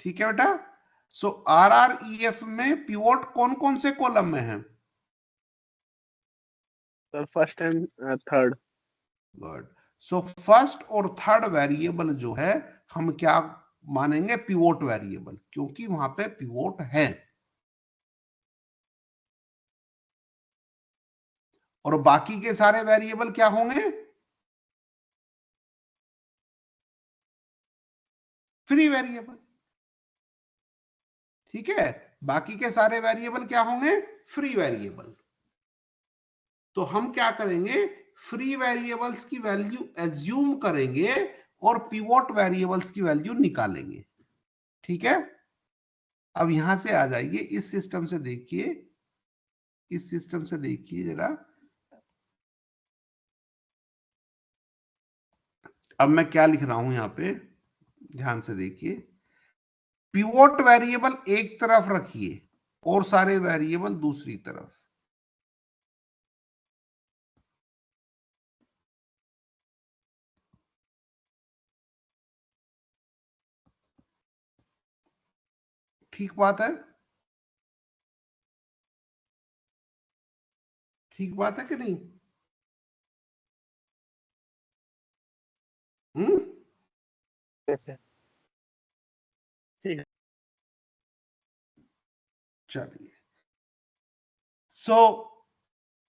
ठीक है बेटा. सो RREF में पिवोट कौन कौन से कॉलम में है? Sir first and third. Good. So first और थर्ड वेरिएबल जो है हम क्या मानेंगे? पिवोट वेरिएबल, क्योंकि वहां पे पिवोट है. और बाकी के सारे वेरिएबल क्या होंगे? Free variable. ठीक है. बाकी के सारे वेरिएबल क्या होंगे? Free variable. तो हम क्या करेंगे? फ्री वेरिएबल्स की वैल्यू एज्यूम करेंगे और पिवोट वेरिएबल्स की वैल्यू निकालेंगे. ठीक है. अब यहां से आ जाइए, इस सिस्टम से देखिए, इस सिस्टम से देखिए जरा. अब मैं क्या लिख रहा हूं यहां पे, ध्यान से देखिए. पिवोट वेरिएबल एक तरफ रखिए और सारे वेरिएबल दूसरी तरफ. ठीक बात है? ठीक बात है कि नहीं? कैसे? ठीक है. चलिए. So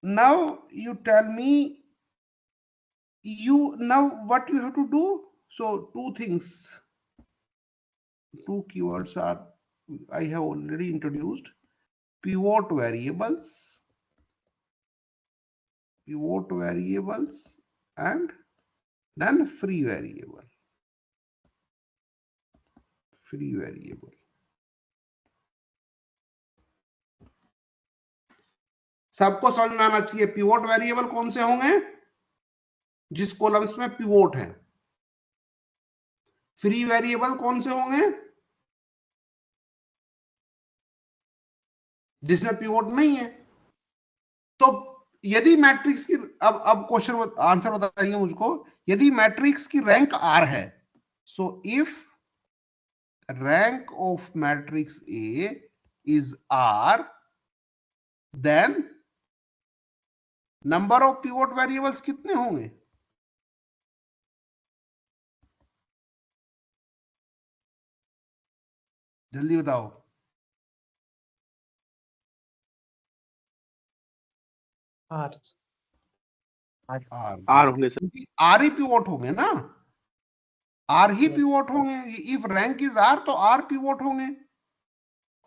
now you tell me, you now what you have to do. So two things, two keywords are I have already introduced: pivot variables and then free variable. सबको समझ में आना चाहिए. पिवोट वेरिएबल कौन से होंगे? जिस कॉलम्स में पिवोट है. फ्री वेरिएबल कौन से होंगे? जिसमें पिवोट नहीं है. तो यदि मैट्रिक्स की, अब क्वेश्चन आंसर बताइए मुझको. यदि मैट्रिक्स की रैंक R है, so if rank of matrix A is R, then number of pivot variables कितने होंगे? जल्दी बताओ। आर आर होंगे सर। आर ही पिवोट होंगे ना, आर ही Yes. पिवोट होंगे। इफ रैंक इज आर तो आर पिवोट होंगे,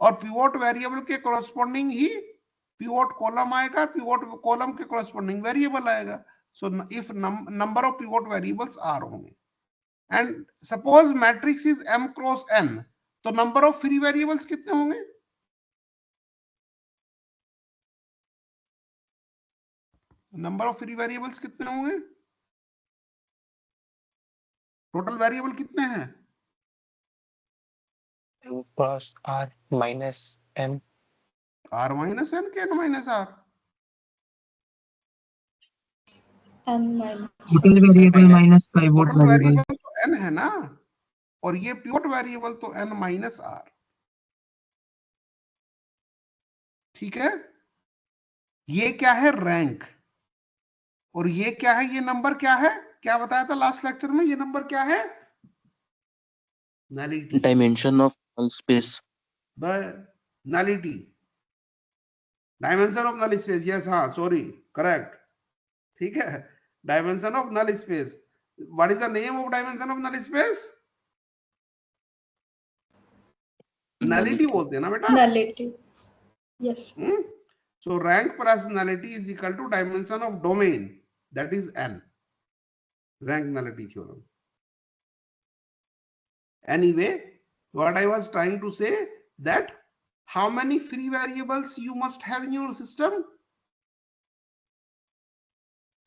और पिवोट वेरिएबल के कॉरस्पॉन्डिंग ही पिवोट कॉलम आएगा, पिवोट कॉलम के कॉरस्पॉन्डिंग वेरिएबल आएगा। So if number of pivot variables R होंगे, and suppose matrix is m cross n, तो नंबर ऑफ फ्री वेरिएबल्स कितने होंगे? नंबर ऑफ फ्री वेरिएबल्स कितने होंगे? टोटल वेरिएबल कितने हैं? Plus r minus n. r minus n के n minus r? n minus total variable minus pivot total variable. Variable तो n है ना, और ये पिवोट वेरिएबल तो n माइनस r। ठीक है, ये क्या है? रैंक। और ये क्या है? ये नंबर क्या है? क्या बताया था लास्ट लेक्चर में? ये नंबर क्या है? Nullity. dimension of null space. Nullity, dimension of null space. Yes, हाँ, सॉरी, करेक्ट। ठीक है, dimension of null space. What is the name of dimension of null space? Nullity बोलते हैं ना बेटा? nullity. Yes. So rank plus nullity is equal to dimension of domain, that is n. Rank nullity theorem. Anyway, what I was trying to say, that how many free variables you must have in your system?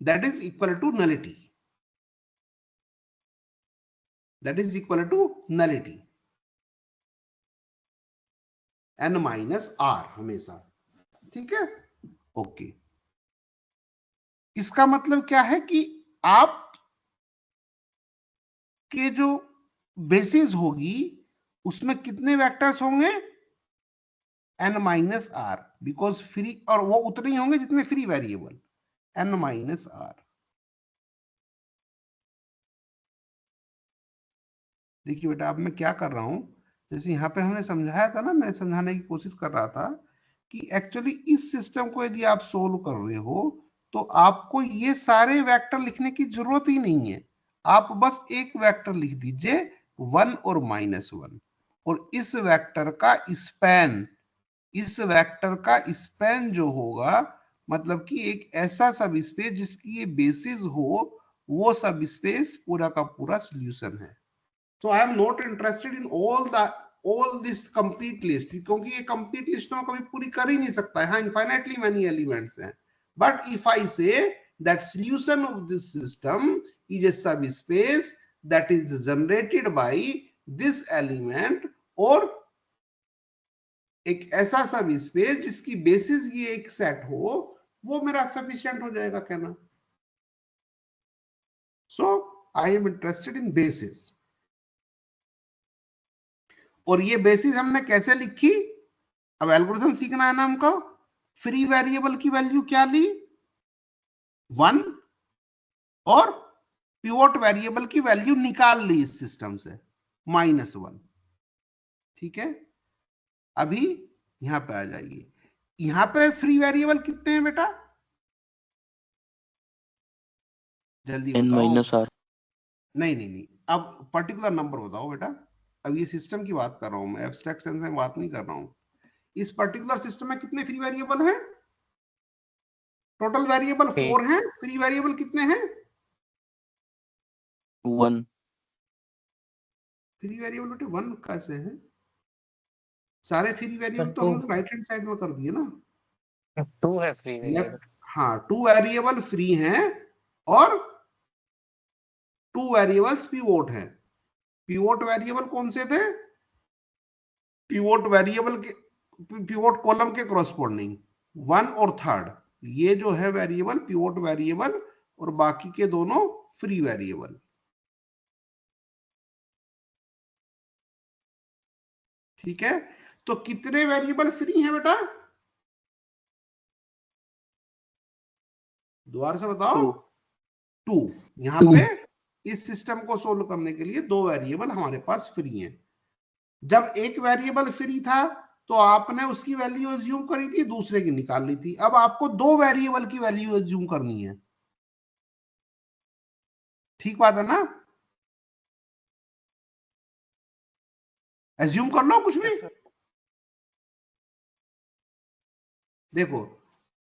That is equal to nullity. That is equal to nullity. n minus r हमेशा। ठीक है, okay. इसका मतलब क्या है कि आप के जो बेसिस होगी उसमें कितने वेक्टर्स होंगे? n minus r, because free, और वो उतने ही होंगे जितने free variable, n minus r. देखिए बेटा, अब मैं क्या कर रहा हूं, जैसे यहाँ पे हमने समझाया था ना, मैं समझाने की कोशिश कर रहा था कि एक्चुअली इस सिस्टम को यदि आप सोल्व कर रहे हो तो आपको ये सारे वेक्टर लिखने की जरूरत ही नहीं है। आप बस एक वेक्टर लिख दीजिए 1 और -1, और इस वेक्टर का स्पैन, इस वेक्टर का स्पैन जो होगा, मतलब कि एक ऐसा सब स्पेस जिसकी ये बेसिस हो, वो सब स्पेस पूरा का पूरा सॉल्यूशन है। So I am not interested in all this complete list, क्योंकि ये complete list में कभी पूरी कर ही नहीं सकता है। हाँ, infinitely many elements हैं, but if I say that solution of this system is a subspace that is generated by this element, और एक ऐसा सब स्पेस जिसकी बेसिस ये एक सेट हो, वो मेरा सफिशिएंट हो जाएगा कहना। So I am interested in basis। और ये बेसिस हमने कैसे लिखी? अब एल्गोरिथम सीखना है ना हमको। फ्री वेरिएबल की वैल्यू क्या ली? 1, और पिवोट वेरिएबल की वैल्यू निकाल ली इस सिस्टम से, -1। ठीक है, अभी यहां पे आ जाइए। यहां पे फ्री वेरिएबल कितने हैं बेटा? जल्दी n बताओ। minus r. नहीं, अब पर्टिकुलर नंबर बताओ बेटा। अब ये सिस्टम की बात कर रहा हूं मैं, एब्स्ट्रैक्ट सेंस में बात नहीं कर रहा हूं। इस पर्टिकुलर सिस्टम में कितने फ्री वेरिएबल हैं? टोटल वेरिएबल 4 हैं, फ्री वेरिएबल कितने हैं? 1. फ्री वेरिएबल बेटे 1 कैसे हैं? सारे फ्री वेरिएबल तो हम राइट हैंड साइड में कर दिए ना। 2 है फ्री वेरिएबल। हाँ, 2 वेरिएबल फ्री हैं और 2 वेरिएबल्स पिवोट हैं। पिवोट वेरिएबल कौन से थे? पिवोट वेरिएबल के, पिवोट कॉलम के कॉरस्पॉन्डिंग 1 और 3rd, ये जो है वेरिएबल पिवोट वेरिएबल, और बाकी के दोनों फ्री वेरिएबल। ठीक है, तो कितने वेरिएबल फ्री हैं बेटा? दोबारा से बताओ। 2। यहां पे इस सिस्टम को सोल्व करने के लिए 2 वेरिएबल हमारे पास फ्री हैं। जब एक वेरिएबल फ्री था तो आपने उसकी वैल्यू एज्यूम करी थी, दूसरे की निकाल ली थी। अब आपको दो वेरिएबल की वैल्यू एज्यूम करनी है। ठीक बात है ना? एज्यूम कर लो कुछ भी। Yes, sir. देखो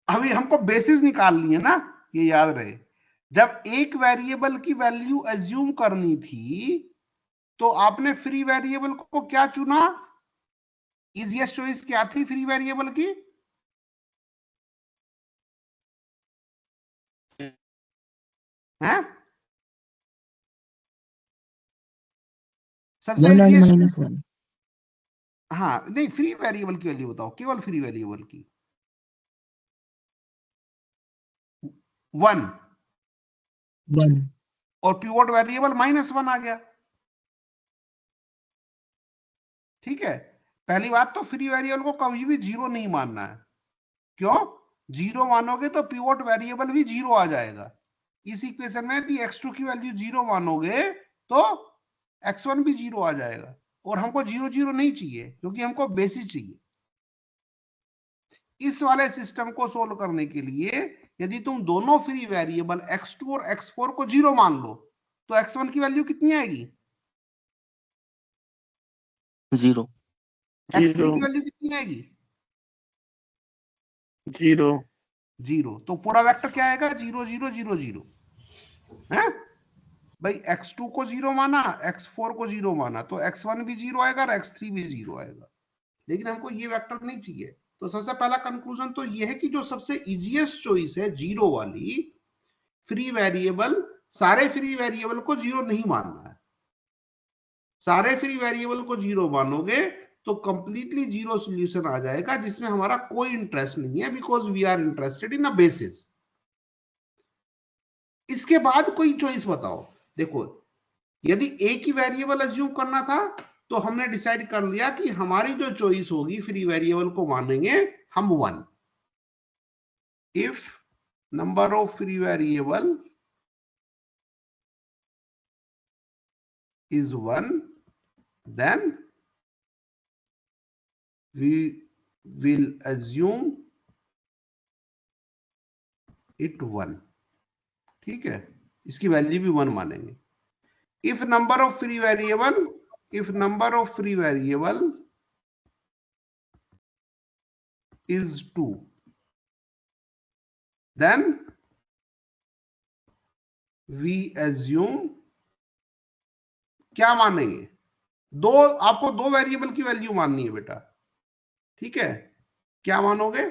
अभी हमको बेसिस निकालनी है ना, ये याद रहे। जब एक वेरिएबल की वैल्यू एज्यूम करनी थी तो आपने फ्री वेरिएबल को क्या चुना? इजीएस्ट चॉइस क्या थी फ्री वेरिएबल की? हैं? सबसे 1 and easiest- -1. हाँ नहीं, फ्री वेरिएबल की वैल्यू बताओ, केवल फ्री वेरिएबल की। 1 1. और पिवोट वेरिएबल -1 आ गया। ठीक है, पहली बात तो फ्री वेरिएबल को कभी भी 0 नहीं मानना है। क्यों? 0 मानोगे तो पिवोट वेरिएबल भी 0 आ जाएगा। इस इक्वेशन में यदि x2 की वैल्यू 0 मानोगे तो x1 भी 0 आ जाएगा। और हमको 0 0 नहीं चाहिए, क्योंकि हमको बेसिस चाहिए। इस वाले सिस्टम को सोल्व करने के लिए यदि तुम दोनों फ्री वेरिएबल x2 और x4 को 0 मान लो तो x1 की वैल्यू कितनी आएगी? 0. x3 की वैल्यू कितनी आएगी? 0. 0। तो पूरा वेक्टर क्या आएगा? 0 0 0 0 है भाई। x2 को 0 माना, x4 को 0 माना, तो x1 भी 0 आएगा और x3 भी 0 आएगा। लेकिन हमको ये वेक्टर नहीं चाहिए। तो सबसे पहला कंक्लूजन तो ये है कि जो सबसे इजीएस्ट चॉइस है 0 वाली, फ्री वेरिएबल, सारे फ्री वेरिएबल को 0 नहीं मानना है। सारे फ्री वेरिएबल को 0 मानोगे तो कंप्लीटली 0 सॉल्यूशन आ जाएगा, जिसमें हमारा कोई इंटरेस्ट नहीं है, because we are interested in a basis. इसके बाद कोई चॉइस बताओ। देखो यदि एक ही वेरिएबल अज्यूम करना था तो हमने डिसाइड कर लिया कि हमारी जो चॉइस होगी फ्री वेरिएबल को मानेंगे हम 1। If number of free variable is 1, then we will assume it 1। ठीक है, इसकी वैल्यू भी 1 मानेंगे। if number of free variable is 2, then we assume, क्या मानेंगे? आपको दो वेरिएबल की वैल्यू माननी है बेटा। ठीक है, क्या मानोगे?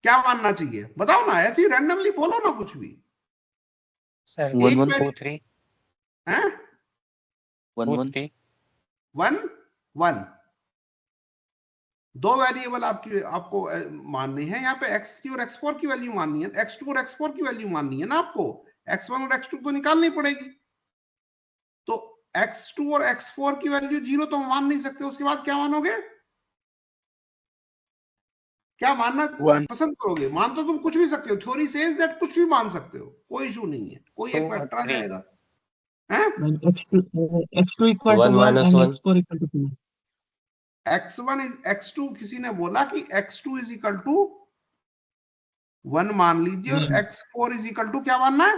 क्या मानना चाहिए बताओ ना, ऐसे ही रैंडमली बोलो ना कुछ भी। सर 1 1 2 3 हैं? 1 2 1. 3 1 1 दो वेरिएबल आपको मानने हैं। यहाँ पे x3 और x4 की वैल्यू माननी है, x2 और x4 की वैल्यू माननी है ना आपको। x1 और x2 तो निकालनी पड़ेगी। तो x2 और x4 की वैल्यू 0 तो मान नहीं सकते। उसके बाद क्या मानोगे? क्या मानना 1. पसंद करोगे? मान तो तुम कुछ भी सकते हो, थ्योरी सेज दैट कुछ भी मान सकते हो, कोई इशू नहीं है। कोई एक 2 और वेक्टर आ 3 जाएगा। हैं? Then x2 equal to 1 1 minus and 1 x4 equal to 2. x2 किसी ने बोला कि x2 इज इक्वल टू 1 मान लीजिए, और One. x4 is equal to क्या मानना है?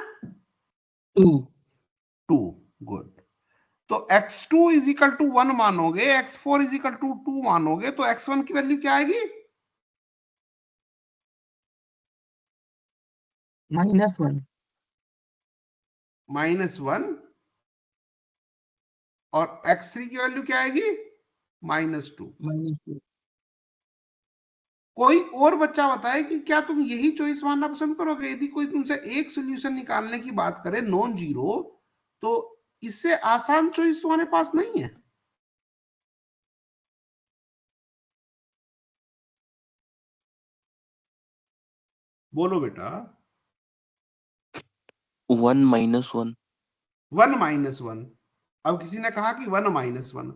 2. 2। गुड। तो x2 इज इक्वल टू 1 मानोगे, x4 इज इक्वल टू 2 मानोगे, तो x1 की वैल्यू क्या आएगी? -1. -1। और x3 की वैल्यू क्या आएगी? -2। -2. कोई और बच्चा बताए कि क्या तुम यही चॉइस मानना पसंद करोगे? यदि कोई तुमसे एक सॉल्यूशन निकालने की बात करे नॉन जीरो, तो इससे आसान चॉइस तुम्हारे पास नहीं है। बोलो बेटा। 1 minus 1. 1 -1। अब किसी ने कहा कि 1 -1।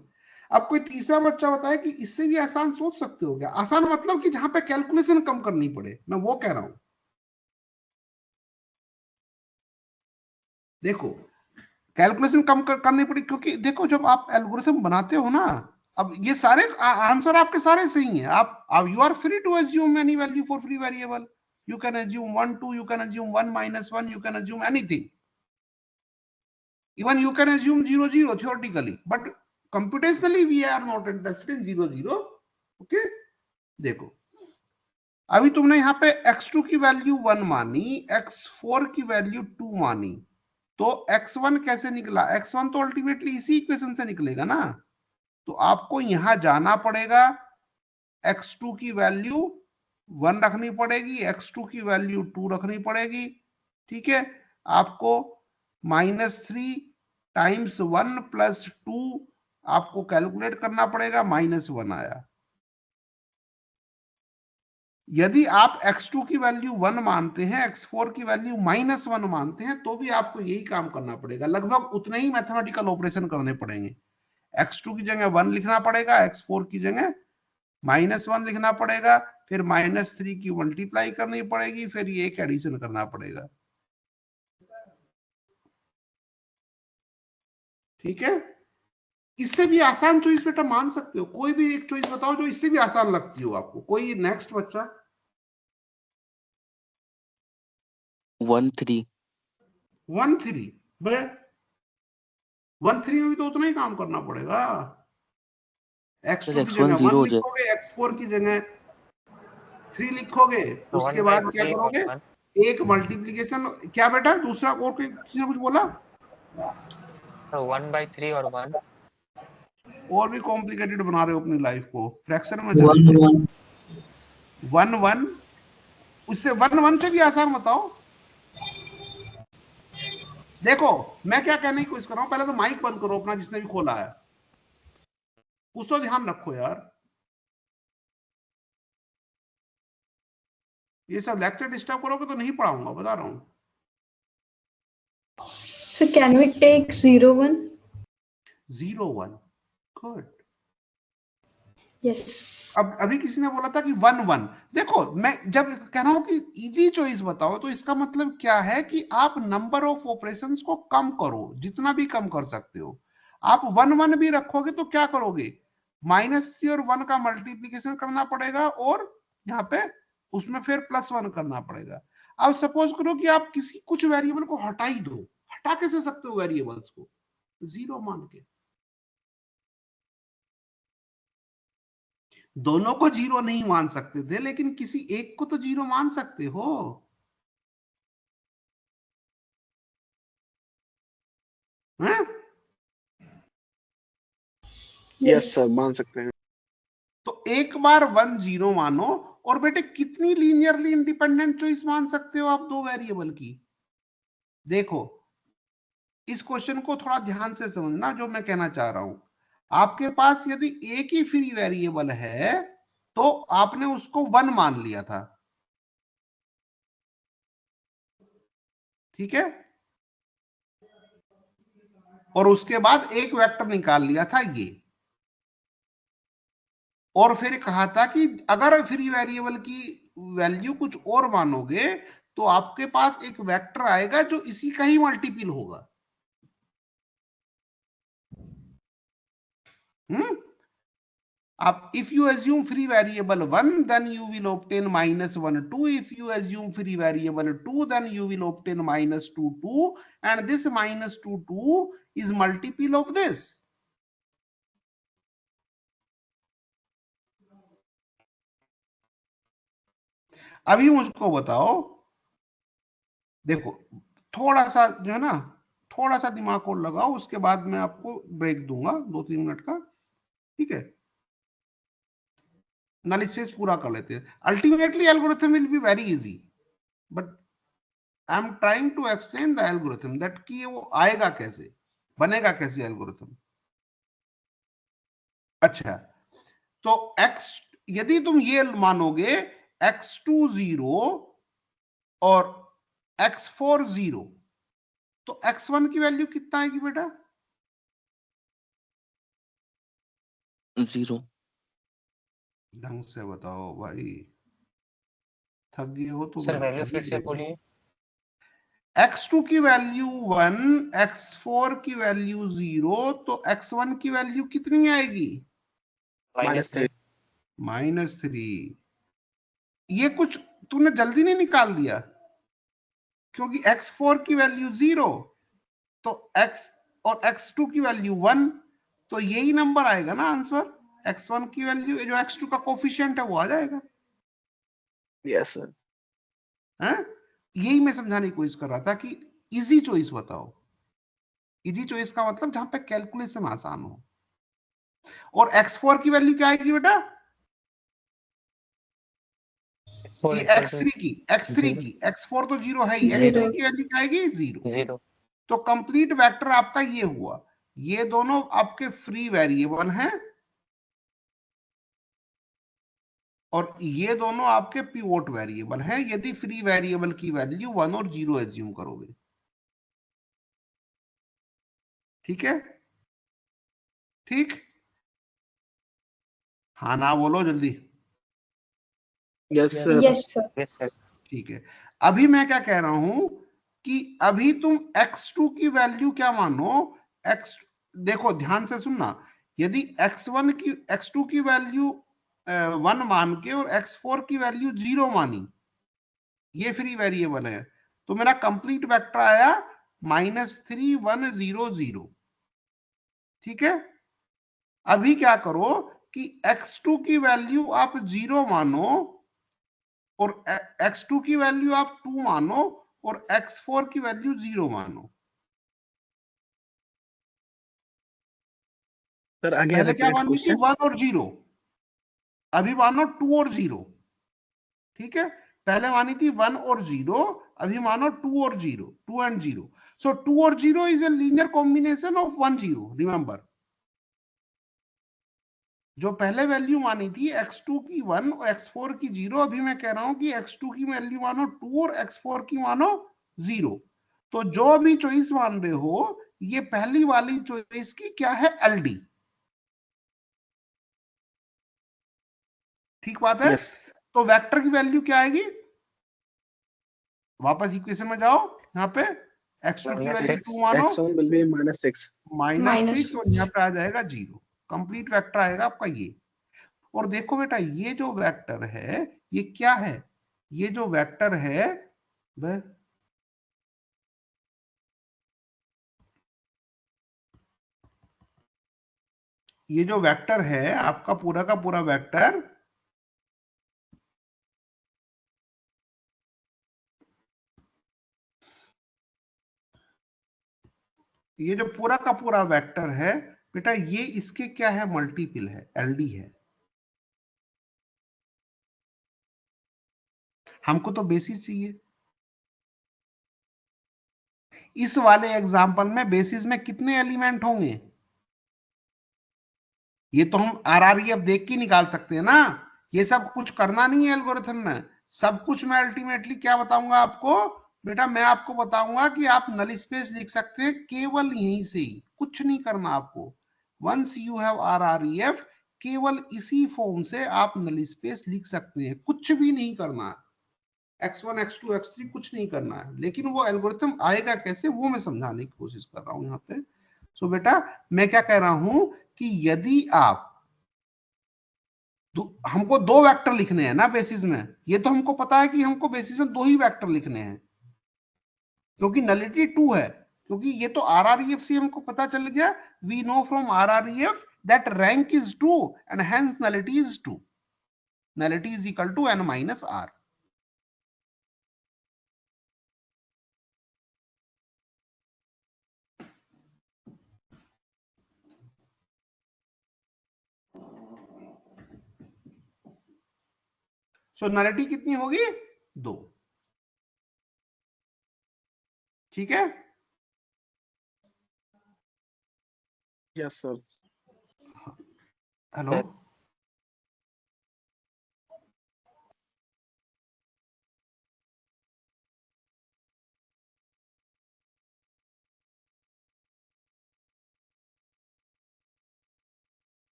अब कोई तीसरा बच्चा बताए कि इससे भी आसान सोच सकते हो क्या? आसान मतलब कि जहां पे कैलकुलेशन कम करनी पड़े, मैं वो कह रहा हूं। देखो कैलकुलेशन कम करनी पड़ी, क्योंकि देखो जब आप एल्गोरिथम बनाते हो ना, अब ये सारे आंसर आपके सारे सही हैं, आप you are free to assume any value for free variable, you can assume 1 2, you can assume 1 minus 1, you can assume anything, even you can assume 0 0 theoretically, but computationally we are not interested in 0 0. okay, देखो अभी तुमने यहाँ पे x2 की value 1 मानी, x4 की value 2 मानी, तो x1 कैसे निकला? x1 तो अल्टीमेटली इसी इक्वेशन से निकलेगा ना, तो आपको यहां जाना पड़ेगा, x2 की वैल्यू 1 रखनी पड़ेगी, x2 की वैल्यू 2 रखनी पड़ेगी, ठीक है। आपको -3 टाइम्स 1 प्लस 2 आपको कैलकुलेट करना पड़ेगा, -1 आया। यदि आप x2 की वैल्यू 1 मानते हैं, x4 की वैल्यू -1 मानते हैं, तो भी आपको यही काम करना पड़ेगा, लगभग उतने ही मैथमेटिकल ऑपरेशन करने पड़ेंगे। x2 की जगह 1 लिखना पड़ेगा, x4 की जगह -1 लिखना पड़ेगा, फिर -3 की मल्टीप्लाई करनी पड़ेगी, फिर ये एक एडिशन करना पड़ेगा, ठीक है। इससे भी आसान चॉइस बेटा मान सकते हो, कोई भी एक चॉइस बताओ जो इससे भी आसान लगती हो आपको, कोई नेक्स्ट बच्चा। 1 3 1 3 बे 1 3 में भी तो उतना ही काम करना पड़ेगा, x2 की x1 जगह 1 0 हो जाए। लिखोगे, x4 की जगह 3 लिखोगे, तो उसके 1 बाद by क्या 3 और करोगे, 1 एक मल्टीप्लीकेशन, क्या बेटा दूसरा और किसी ने कुछ बोला? तो 1 by 3 और 1 और भी कॉम्प्लिकेटेड बना रहे हो अपनी लाइफ को, फ्रैक्शन में 1 चले 1 1 1, उससे 1 1 से भी आसान बताओ। देखो मैं क्या कहने की कोशिश कर रहा हूं, पहले तो माइक बंद करो अपना जिसने भी खोला है, कुछ तो ध्यान रखो यार, ये सब लेक्चर डिस्टर्ब करोगे तो नहीं पढ़ाऊंगा, बता रहा हूं। So can we take 0 1? 0 1 good. Yes. अब अभी किसी ने बोला था कि 1 1, देखो मैं जब कह रहा हूं कि इजी चॉइस बताओ, तो इसका मतलब क्या है कि आप नंबर ऑफ ऑपरेशंस को कम करो, जितना भी कम कर सकते हो। आप 1 1 भी रखोगे तो क्या करोगे, -3 और 1 का मल्टीप्लीकेशन करना पड़ेगा, और यहाँ पे उसमें फिर +1 करना पड़ेगा। अब सपोज करो कि आप किसी कुछ वेरिएबल को हटा ही दो, हटा कैसे सकते हो वेरिएबल्स को, 0 मान के, दोनों को 0 नहीं मान सकते थे, लेकिन किसी एक को तो 0 मान सकते हो। हैं? यस सर, मान सकते हैं। तो एक बार 1 0 मानो, और बेटे कितनी लीनियरली इंडिपेंडेंट चॉइस मान सकते हो आप दो वेरिएबल की? देखो इस क्वेश्चन को थोड़ा ध्यान से समझना, जो मैं कहना चाह रहा हूं, आपके पास यदि एक ही फ्री वेरिएबल है तो आपने उसको 1 मान लिया था, ठीक है, और उसके बाद एक वेक्टर निकाल लिया था ये, और फिर कहा था कि अगर फ्री वेरिएबल की वैल्यू कुछ और मानोगे तो आपके पास एक वेक्टर आएगा जो इसी का ही मल्टीपल होगा। अब if you assume free variable 1, then you will obtain -1 2. If you assume free variable 2, then you will obtain -2 2, and this -2 2 is multiple of this. अभी मुझको बताओ, देखो थोड़ा सा जो है ना, थोड़ा सा दिमाग और लगाओ, उसके बाद मैं आपको ब्रेक दूंगा 2-3 मिनट का, ठीक है। नल स्पेस पूरा कर लेते हैं। Ultimately algorithm will be very easy, but I am trying to explain the algorithm that कि वो आएगा कैसे, बनेगा कैसे एल्गोरिथम। अच्छा, तो x, यदि तुम ये मानोगे x2 0 और x4 0, तो x1 की वैल्यू कितना आएगी बेटा? 0 ढंग से बताओ भाई, थक गए हो तो सर वैल्यू फिर से बोलिए। x2 की वैल्यू 1, x4 की वैल्यू 0, तो x1 की वैल्यू कितनी आएगी? -3। -3। ये कुछ तूने जल्दी नहीं निकाल दिया, क्योंकि x4 की वैल्यू 0, तो x और x2 की वैल्यू 1, तो यही नंबर आएगा ना आंसर। x1 की वैल्यू जो x2 का कोफिशिएंट है वो आ जाएगा। Yes sir. है, यही मैं समझाने की कोशिश कर रहा था कि इजी चॉइस बताओ। इजी चॉइस का मतलब जहां पे कैलकुलेशन आसान हो। और x4 की वैल्यू क्या आएगी बेटा? ये x3 की, x4 तो 0 है ही, Zero. x3 की वैल्यू क्या आएगी? 0। 0 तो कंप्लीट वेक्टर आपका ये हुआ। ये दोनों आपके फ्री वेरिएबल हैं और ये दोनों आपके पिवोट वेरिएबल हैं, यदि फ्री वेरिएबल की वैल्यू 1 और 0 एज्यूम करोगे। ठीक है? ठीक, हाँ ना बोलो जल्दी। Yes sir. Yes, sir. Yes sir ठीक है, अभी मैं क्या कह रहा हूं कि अभी तुम x2 की वैल्यू क्या मानो? x, देखो ध्यान से सुनना, यदि x2 की वैल्यू 1 मान के और x4 की वैल्यू 0 मानी, ये फ्री वेरिएबल है, तो मेरा कंप्लीट वेक्टर आया -3 1 0 0। ठीक है, अभी क्या करो कि x2 की वैल्यू आप 0 मानो और x2 की वैल्यू आप 2 मानो और x4 की वैल्यू 0 मानो। सर आगे पहले क्या रिपीट मानी थी? क्वेश्चन। 1 और 0, अभी मानो 2 और 0। ठीक है, पहले मानी थी 1 और 0, अभी मानो 2 और 0, 2 एंड 0। सो 2 और 0 is a linear combination of 1 0। Remember, जो पहले वैल्यू मानी थी x2 की 1 और x4 की 0, अभी मैं कह रहा हूं कि x2 की वैल्यू मानो 2 और x4 की मानो 0। तो जो अभी चॉइस मान रहे हो, ये पहली वाली चॉइस की क्या है? एलडी। ठीक बात है? यस। तो वेक्टर की वैल्यू क्या आएगी? वापस इक्वेशन में जाओ, यहाँ पे x2 की वैल्यू 2 मानो, x1 will be -6। -6 और यहाँ -6. पे आ जाएगा 0। कंप्लीट वेक्टर आएगा आपका ये। और देखो बेटा, ये जो वेक्टर है ये क्या है? ये जो वेक्टर है वह ये जो वेक्टर है आपका पूरा का पूरा वेक्टर, ये जो पूरा का पूरा वेक्टर है बेटा, ये इसके क्या है? मल्टीपल है, एलडी है। हमको तो बेसिस चाहिए। इस वाले एग्जांपल में बेसिस में कितने एलिमेंट होंगे? ये तो हम आरआरईएफ देख के निकाल सकते हैं ना। ये सब कुछ करना नहीं है एल्गोरिथम में। सब कुछ मैं अल्टीमेटली क्या बताऊंगा आपको बेटा? मैं आपको बताऊंगा कि आप नल स्पेस लिख सकते हैं केवल यहीं से ही, कुछ नहीं करना आपको। वंस यू हैव आरआरईएफ, केवल इसी फॉर्म से आप नल स्पेस लिख सकते हैं, कुछ भी नहीं करना है। x1 x2 x3 कुछ नहीं करना है। लेकिन वो एल्गोरिथम आएगा कैसे, वो मैं समझाने की कोशिश कर रहा हूं यहाँ पे। सो बेटा, मैं क्या कह रहा हूं कि यदि आप हमको 2 वेक्टर लिखने हैं ना बेसिस में, ये तो हमको पता है कि हमको बेसिस में 2 ही वेक्टर लिखने हैं, क्योंकि नलिटी 2 है। क्योंकि ये तो आरआरईएफ से हमको पता चल गया, we know from RREF that rank is 2 and hence nullity is 2। Nullity is equal to n minus r। So nullity कितनी होगी? 2। ठीक है, yes sir. Hello.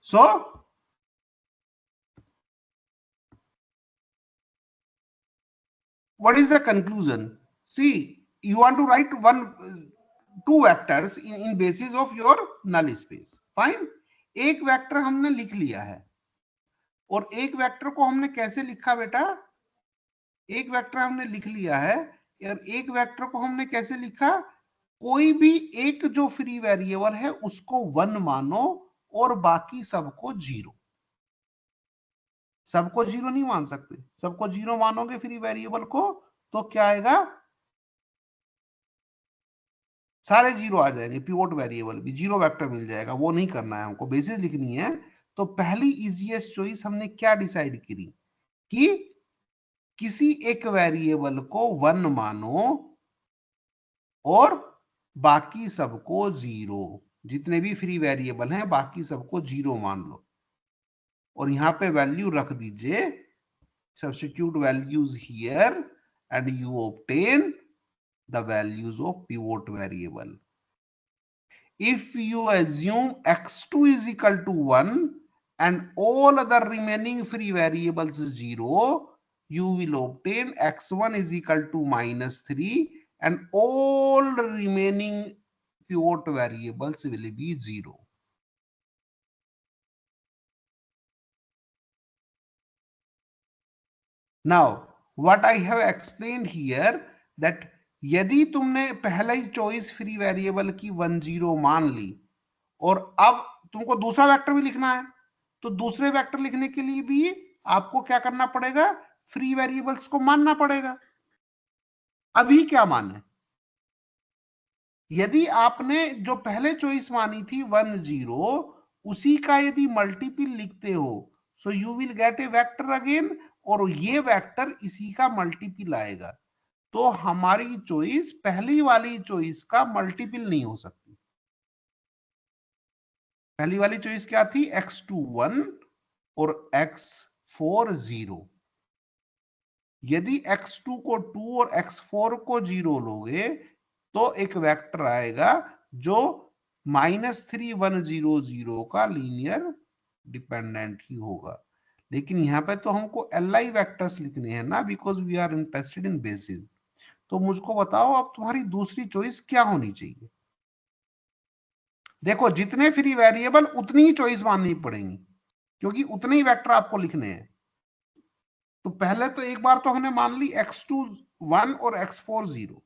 So what is the conclusion? See, you want to write two vectors in basis of your null space. Fine. एक vector हमने लिख लिया है, और एक वेक्टर को हमने कैसे लिखा बेटा? एक वेक्टर हमने लिख लिया है, और एक वेक्टर को हमने कैसे लिखा? कोई भी एक जो फ्री वेरिएबल है उसको 1 मानो और बाकी सबको 0। सबको 0 नहीं मान सकते। सबको 0 मानोगे फ्री वेरिएबल को तो क्या आएगा? सारे 0 आ जाएंगे, पिवोट वेरिएबल भी 0 वेक्टर मिल जाएगा। वो नहीं करना है हमको, बेसिस लिखनी है। तो पहली इजीएस्ट चॉइस हमने क्या डिसाइड करी कि किसी एक वेरिएबल को 1 मानो और बाकी सबको 0। जितने भी फ्री वेरिएबल हैं बाकी सबको 0 मान लो, और यहां पे वैल्यू रख दीजिए। Substitute values here and you obtain the values of pivot variable. If you assume x2 is equal to 1 and all other remaining free variables is 0, you will obtain x1 is equal to -3 and all remaining pivot variables will be 0. Now, what I have explained here that यदि तुमने पहला ही choice free variable की 1 0 मान ली और अब तुमको दूसरा vector भी लिखना है, तो दूसरे वेक्टर लिखने के लिए भी आपको क्या करना पड़ेगा? फ्री वेरिएबल्स को मानना पड़ेगा। अभी क्या माने? यदि आपने जो पहले चॉइस मानी थी 1 0, उसी का यदि मल्टीपल लिखते हो so you will get A vector again, और ये वेक्टर इसी का मल्टीपल आएगा। तो हमारी चॉइस पहली वाली चॉइस का मल्टीपल नहीं हो सकती। पहली वाली चॉइस क्या थी? x2 1 और x4 0। यदि x2 को 2 और x4 को 0 लोगे तो एक वेक्टर आएगा जो -3 1 0 0 का लीनियर डिपेंडेंट ही होगा। लेकिन यहां पे तो हमको li वेक्टर्स लिखने हैं ना, because we are interested in basis. तो मुझको बताओ अब तुम्हारी दूसरी चॉइस क्या होनी चाहिए? देखो, जितने फ्री वेरिएबल उतनी ही चॉइस माननी पड़ेगी, क्योंकि उतने ही वेक्टर आपको लिखने हैं। तो पहले तो एक बार तो हमने मान ली x2 1 और x4 0।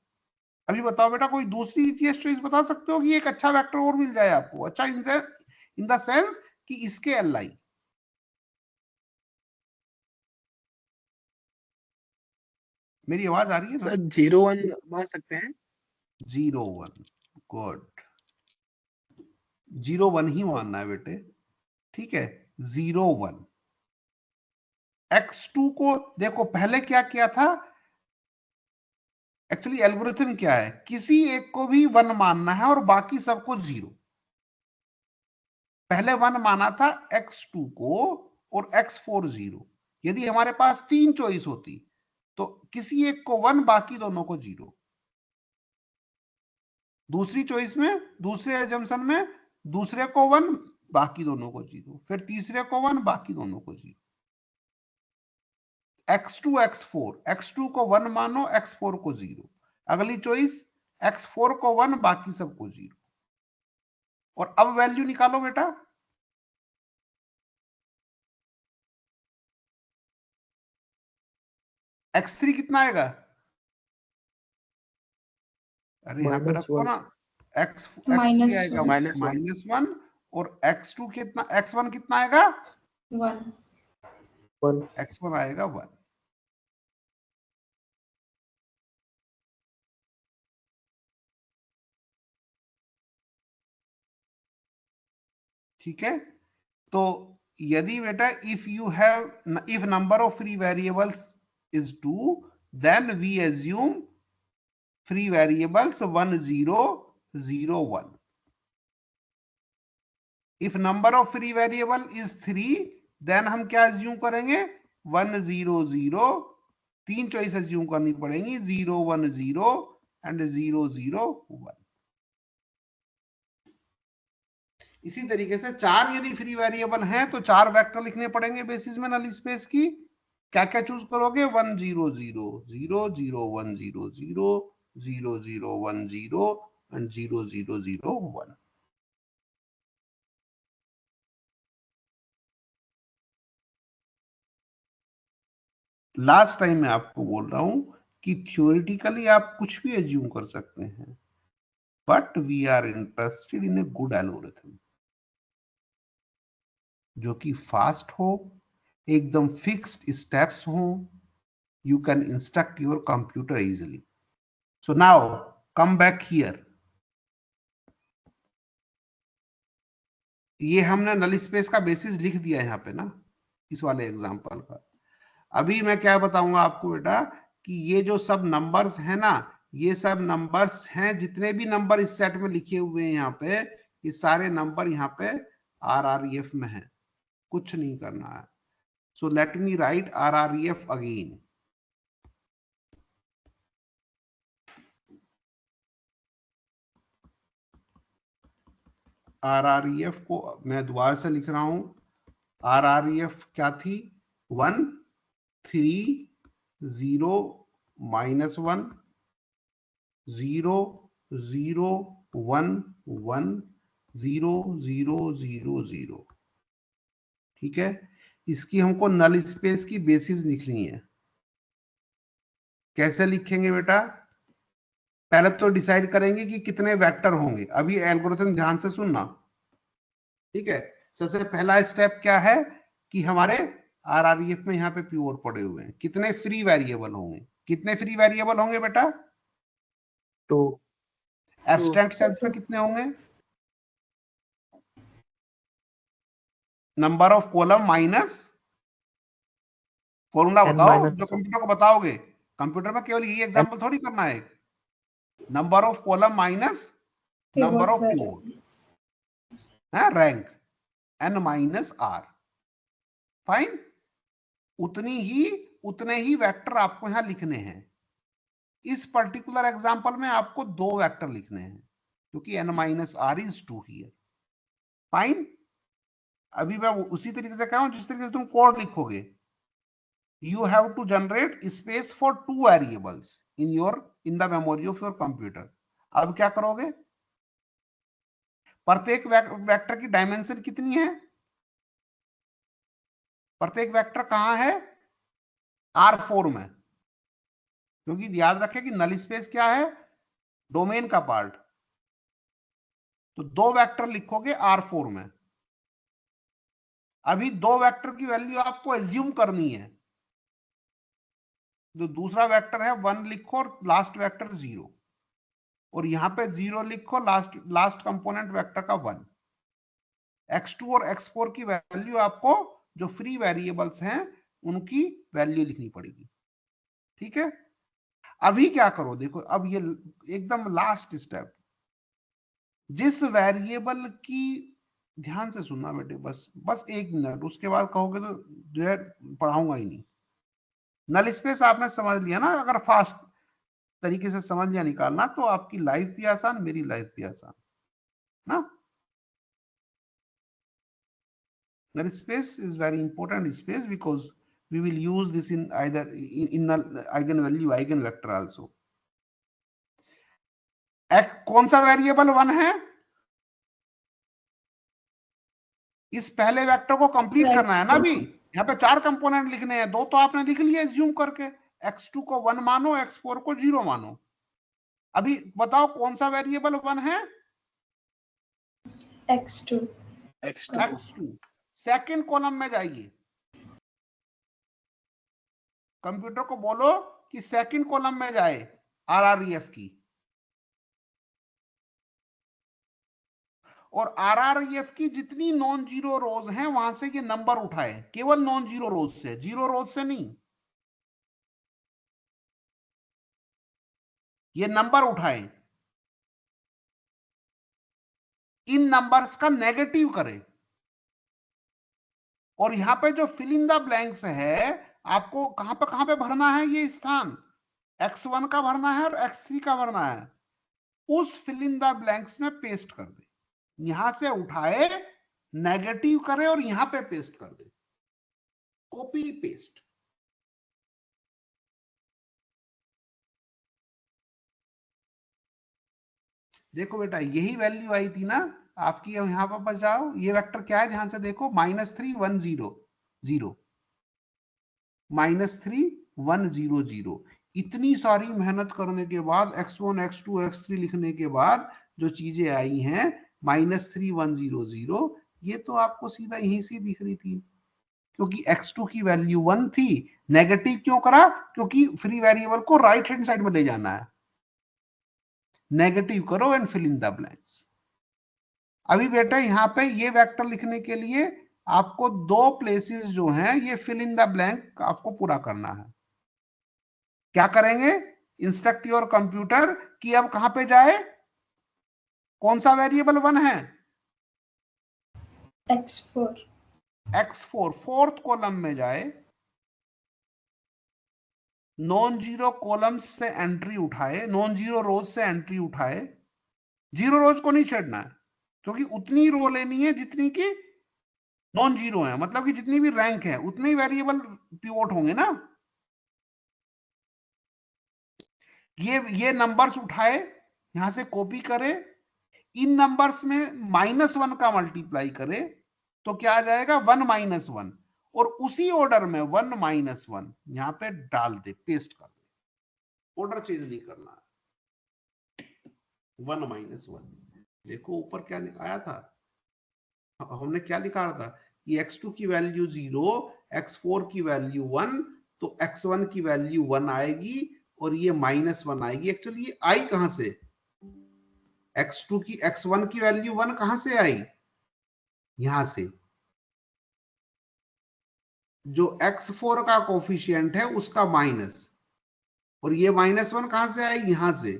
अभी बताओ बेटा, कोई दूसरी इजीएस्ट चॉइस बता सकते हो कि एक अच्छा वेक्टर और मिल जाए आपको? अच्छा इन द सेंस कि इसके li। मेरी आवाज आ रही है ना? सर 0 1 मान सकते हैं। 0 1 गुड। 0 1 ही मानना है बेटे, ठीक है? 0 1 x2 को देखो पहले क्या किया था? एक्चुअली एल्गोरिथम क्या है? किसी एक को भी 1 मानना है और बाकी सबको 0। पहले 1 माना था x2 को और x4 0। यदि हमारे पास 3 चॉइस होती तो किसी एक को 1 बाकी दोनों को 0। दूसरी चॉइस में, दूसरे एजम्पशन में दूसरे को 1 बाकी दोनों को 0, फिर तीसरे को 1 बाकी दोनों को 0। x2 x4, x2 को 1 मानो, x4 को 0। अगली चॉइस x4 को 1 बाकी सबको 0। और अब वैल्यू निकालो बेटा। x3 कितना आएगा? अरे यहाँ पे रखो ना, x3 आएगा -1, और x2 कितना, x1 कितना आएगा? 1 x1 आएगा 1। ठीक है? तो यदि बेटा if number of free variables is 2, then we assume free variables 1 0 0 1. If number of free variable is 3, then हम क्या assume करेंगे? 1 0 0। 3 चॉइस assume करनी पड़ेगी, 0 1 0 and 0 0 1। इसी तरीके से 4 यदि फ्री वेरिएबल हैं तो 4 वेक्टर लिखने पड़ेंगे बेसिस में नल स्पेस की। क्या क्या चूज करोगे? 1 0 0 0 0 1 0 0 0 0 1 0 एंड 0 0 0 1। लास्ट टाइम मैं आपको बोल रहा हूं कि थ्योरेटिकली आप कुछ भी एज्यूम कर सकते हैं, but we are interested in a good algorithm जो कि फास्ट हो, एकदम फिक्स्ड स्टेप्स हो, you can instruct your computer easily. So now come back here. ये हमने नल स्पेस का बेसिस लिख दिया यहाँ पे ना, इस वाले एग्जांपल का। अभी मैं क्या बताऊंगा आपको बेटा कि ये जो सब नंबर्स है ना, ये सब नंबर्स हैं, जितने भी नंबर इस सेट में लिखे हुए हैं यहाँ पे, ये सारे नंबर यहाँ पे RREF में है, कुछ नहीं करना है। So let me right RREF again. RREF को मैं दोबारा से लिख रहा हूं। RREF क्या थी? 1 3 0 -1 0 0 1 1 0 0 0 0। ठीक है, इसकी हमको नल स्पेस की बेसिस लिखनी है। कैसे लिखेंगे बेटा? पहले तो डिसाइड करेंगे कि कितने वेक्टर होंगे। अभी एल्गोरिथम ध्यान से सुनना, ठीक है। सबसे पहला स्टेप क्या है कि हमारे RREF में यहाँ पे प्योर पड़े हुए हैं, कितने फ्री वेरिएबल होंगे? कितने फ्री वेरिएबल होंगे बेटा? 2। एब्स्ट्रैक्ट सेल्स में कितने होंगे? Number of column minus formula बताओ जो कंप्यूटर को बताओगे। कंप्यूटर में केवल यही एग्जांपल थोड़ी करना है। Number of column minus number of pure है, rank n minus r। Fine, उतने ही वेक्टर आपको यहां लिखने हैं। इस पर्टिकुलर एग्जांपल में आपको 2 वेक्टर लिखने हैं क्योंकि n minus r is 2 here. Fine, अभी मैं उसी तरीके से कह रहा हूं जिस तरीके से तुम कोड लिखोगे। You have to generate space for 2 variables in the memory of your computer. अब क्या करोगे? प्रत्येक वेक्टर की डायमेंशन कितनी है? प्रत्येक वेक्टर कहां है? R4 में, क्योंकि याद रखें कि नल स्पेस क्या है? डोमेन का पार्ट। तो 2 वेक्टर लिखोगे R4 में। अभी 2 वेक्टर की वैल्यू आपको एज्यूम करनी है। जो दूसरा वेक्टर है 1 लिखो और लास्ट वेक्टर 0, और यहां पे 0 लिखो, लास्ट कंपोनेंट वेक्टर का 1। x2 और x4 की वैल्यू आपको जो फ्री वेरिएबल्स हैं उनकी वैल्यू लिखनी पड़ेगी। ठीक है, अभी क्या करो, देखो अब ये एकदम लास्ट स्टेप। जिस वेरिएबल की, ध्यान से सुनना बेटे, बस 1 मिनट, उसके बाद कहोगे तो जो है पढ़ाऊंगा ही नहीं। नल स्पेस आपने समझ लिया ना? अगर फास्ट तरीके से समझ लिया निकालना तो आपकी लाइफ भी आसान, मेरी लाइफ भी आसान ना। Null space is very important space because we will use this in either in null eigenvalue eigenvector also. कौन सा वेरिएबल 1 है? इस पहले वेक्टर को कंप्लीट करना है ना। अभी यहाँ पे 4 कंपोनेंट लिखने हैं, 2 तो आपने लिख लिए एज्यूम करके। x2 को 1 मानो, x4 को 0 मानो। अभी बताओ कौन सा वेरिएबल 1 है? x2। सेकंड कॉलम में जाइए, कंप्यूटर को बोलो कि सेकंड कॉलम में जाए RREF की, और RREF की जितनी नॉन जीरो रोज हैं वहां से ये नंबर उठाए, केवल नॉन जीरो रोज से, जीरो रोज से नहीं। ये नंबर उठाए, इन नंबर्स का नेगेटिव करें, और यहां पे जो फिल इन द ब्लैंक्स है आपको कहां पे भरना है? ये स्थान x1 का भरना है और x3 का भरना है। उस फिल इन द ब्लैंक्स में पेस्ट कर दे। यहां से उठाए, नेगेटिव करे और यहां पे पेस्ट कर दे, कॉपी पेस्ट। देखो बेटा यही वैल्यू आई थी ना आपकी, अब यहां पर बचाओ, ये वेक्टर क्या है ध्यान से देखो, -3 1 0 0, -3 1 0 0। इतनी सारी मेहनत करने के बाद x1 x2 x3 लिखने के बाद जो चीजें आई हैं -3 1 0 0, ये तो आपको सीधा यहीं से दिख रही थी, क्योंकि x2 की वैल्यू 1 थी। नेगेटिव क्यों करा? क्योंकि फ्री वेरिएबल को राइट हैंड साइड में ले जाना है। नेगेटिव करो and fill in the blanks. अभी बेटा यहाँ पे ये वेक्टर लिखने के लिए आपको दो प्लेसेस जो हैं ये फिल इन द ब्लैंक आपको पूरा करना है। क्या करेंगे? इंस्ट्रक्ट योर कंप्यूटर कि अब कहां पे जाए, कौन सा वेरिएबल 1 है? x4 x4 फोर्थ कॉलम में जाए, नॉन जीरो कॉलम्स से एंट्री उठाए, नॉन जीरो रोज से एंट्री उठाए। जीरो रोज को नहीं छेड़ना है, क्योंकि उतनी रो लेनी है जितनी की नॉन जीरो है, मतलब कि जितनी भी रैंक है उतने ही वेरिएबल पिवोट होंगे ना। ये नंबर्स उठाए, यहां से कॉपी करे, इन नंबर्स में -1 का मल्टीप्लाई करे तो क्या आ जाएगा 1 -1, और उसी ऑर्डर में 1 -1 यहां पे डाल दे, पेस्ट कर दे, ऑर्डर चेंज नहीं करना है। 1 -1 देखो ऊपर क्या आया था, हमने क्या लिखा था कि x2 की वैल्यू 0, x4 की वैल्यू 1, तो x1 की वैल्यू 1 आएगी और ये -1 आएगी। एक्चुअली ये आई कहां से, x2 की x1 की वैल्यू 1 कहां से आई, यहां से। जो x4 का कोफिशिएंट है उसका माइनस, और ये -1 कहां से आई, यहां से।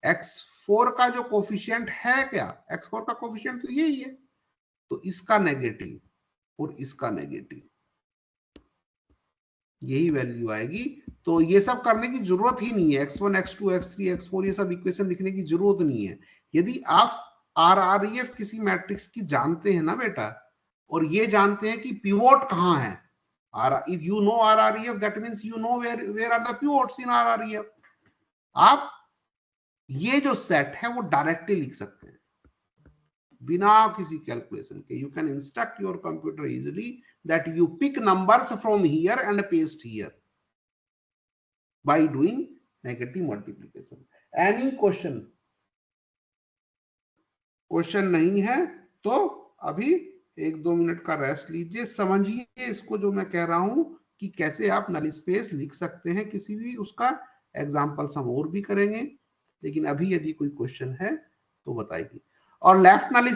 x4 का जो कोफिशिएंट है क्या, x4 का कोफिशिएंट तो यही है, तो इसका नेगेटिव और इसका नेगेटिव, यही वैल्यू आएगी। तो ये सब करने की जरूरत ही नहीं है, x1 x2 x3 x4 ये सब इक्वेशन लिखने की जरूरत नहीं है। यदि आप RREF किसी मैट्रिक्स की जानते हैं ना बेटा, और ये जानते हैं कि पिवोट कहां है, if you know RREF that means you know where are the pivots in RREF, आप ये जो सेट है वो डायरेक्टली लिख सकते हैं बिना किसी कैलकुलेशन के। You can instruct your computer easily that you pick numbers from here and paste here by doing negative multiplication. Any question? Question नहीं है तो अभी 1-2 मिनट का रेस्ट लीजिए, समझिए इसको जो मैं कह रहा हूं कि कैसे आप नल स्पेस लिख सकते हैं किसी भी, उसका एग्जांपल्स हम और भी करेंगे, लेकिन अभी यदि कोई क्वेश्चन है तो बताइए। और लेफ्ट नल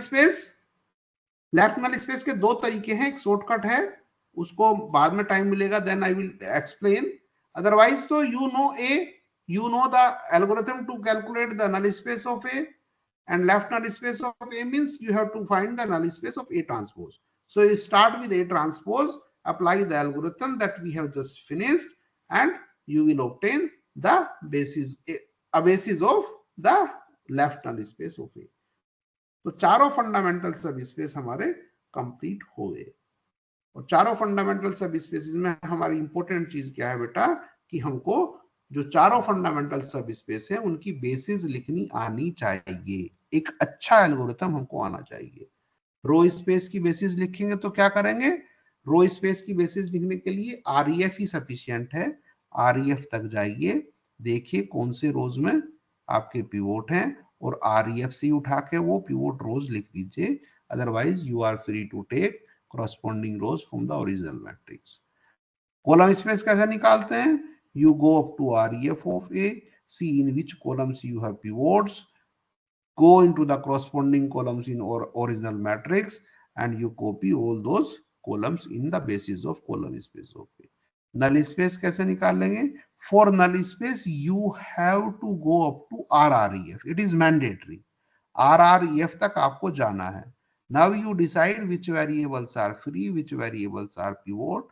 स्पेस के दो तरीके हैं, एक शॉर्टकट है, उसको बाद में टाइम मिलेगा then I will explain. Otherwise तो you know the algorithm to calculate the null space of A, and left null space of A means you have to find the null space of A transpose. So you start with A transpose, apply the algorithm that we have just finished, and you will obtain the basis of the left null space of A. तो चारों fundamental सब space हमारे complete हो गए। और चारों fundamental सब spaces में हमारी इंपॉर्टेंट चीज क्या है बेटा, कि हमको जो चारों फंडामेंटल सब स्पेस है उनकी बेसिस लिखनी आनी चाहिए। एक अच्छा एल्गोरिथम हमको आना चाहिए। रो स्पेस की बेसिस लिखेंगे तो क्या करेंगे, रो स्पेस की बेसिस लिखने के लिए REF ही सफिशिएंट है। REF तक जाइए, देखिए कौन से रोज में आपके पिवोट हैं और REF से उठा के वो पिवोट रोज लिख दीजिए। Otherwise you are free to take corresponding rows from the original matrix. Column space कैसे निकालते हैं? You go up to REF of A, see in which columns you have pivots, go into the corresponding columns in original matrix, and you copy all those columns in the basis of column space of A. Null space कैसे निकालेंगे? For null space you have to go up to RREF. It is mandatory. RREF तक आपको जाना है। Now you decide which variables are free, which variables are pivot.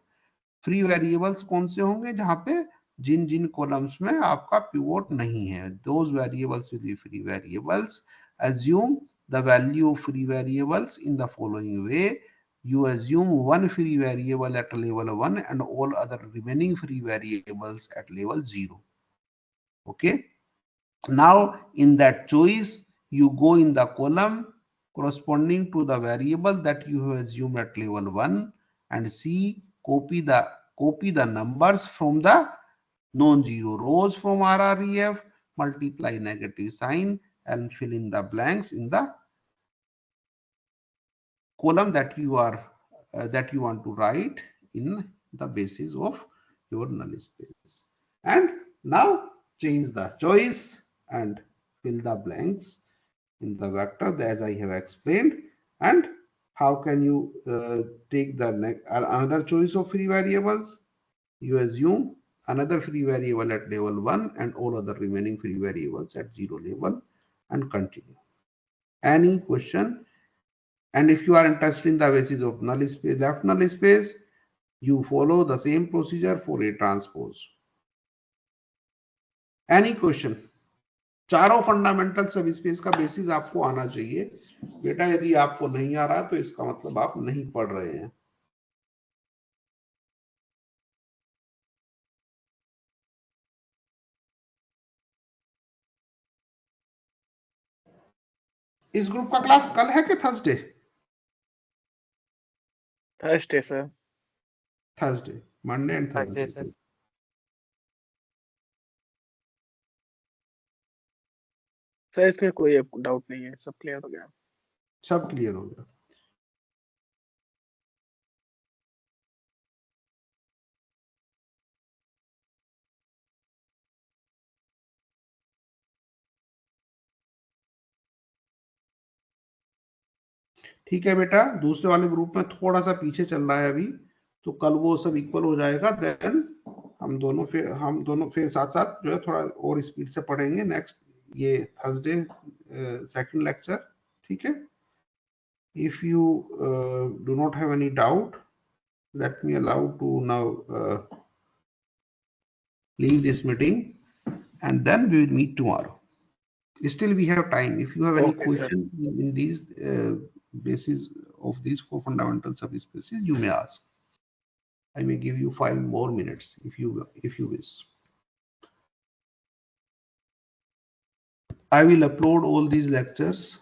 Free variables कौन से होंगे? जहां पे जिन जिन कॉलम्स में आपका पिवोट नहीं है, those variables will be free variables. Assume the value of free variables in the following way. You assume one free variable at level 1 and all other remaining free variables at level 0. Okay. Now in that choice, you go in the column corresponding to the variable that you have assumed at level 1 and see copy the numbers from the non-zero rows from RREF, multiply negative sign and fill in the blanks in the column that you are that you want to write in the basis of your null space. And now change the choice and fill the blanks in the vector as I have explained. And how can you take the another choice of free variables? You assume another free variable at level 1 and all other remaining free variables at 0 level and continue. Any question? And if you are interested in the basis of null space, left null space, you follow the same procedure for A transpose. Any question? चारों fundamental सब space का basis आपको आना चाहिए बेटा। यदि आपको नहीं आ रहा तो इसका मतलब आप नहीं पढ़ रहे हैं। इस ग्रुप का क्लास कल है कि Thursday? Thursday sir. Thursday, Monday and Thursday sir. Sir इसमें कोई डाउट नहीं है, सब क्लियर हो गया। सब क्लियर हो गया। ठीक है बेटा, दूसरे वाले ग्रुप में थोड़ा सा पीछे चल रहा है अभी, तो कल वो सब इक्वल हो जाएगा। देन हम दोनों फिर साथ साथ जो है थोड़ा और स्पीड से पढ़ेंगे नेक्स्ट ये थर्सडे सेकंड लेक्चर। ठीक है, if you do not have any doubt let me allow to now leave this meeting and then we will meet tomorrow. Still we have time. If you have any question in these basis of these 4 fundamental subspecies, you may ask. I may give you 5 more minutes if you wish. I will upload all these lectures.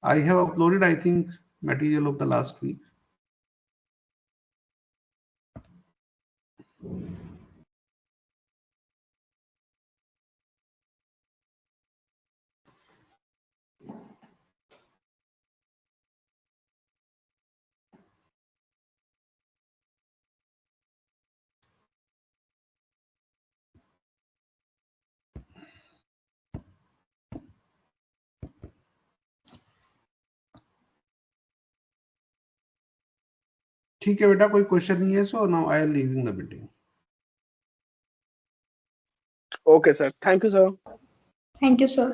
I have uploaded, I think, material of the last week. ठीक है बेटा, कोई question नहीं है, so now I am leaving the meeting. Okay sir, thank you sir. Thank you, sir.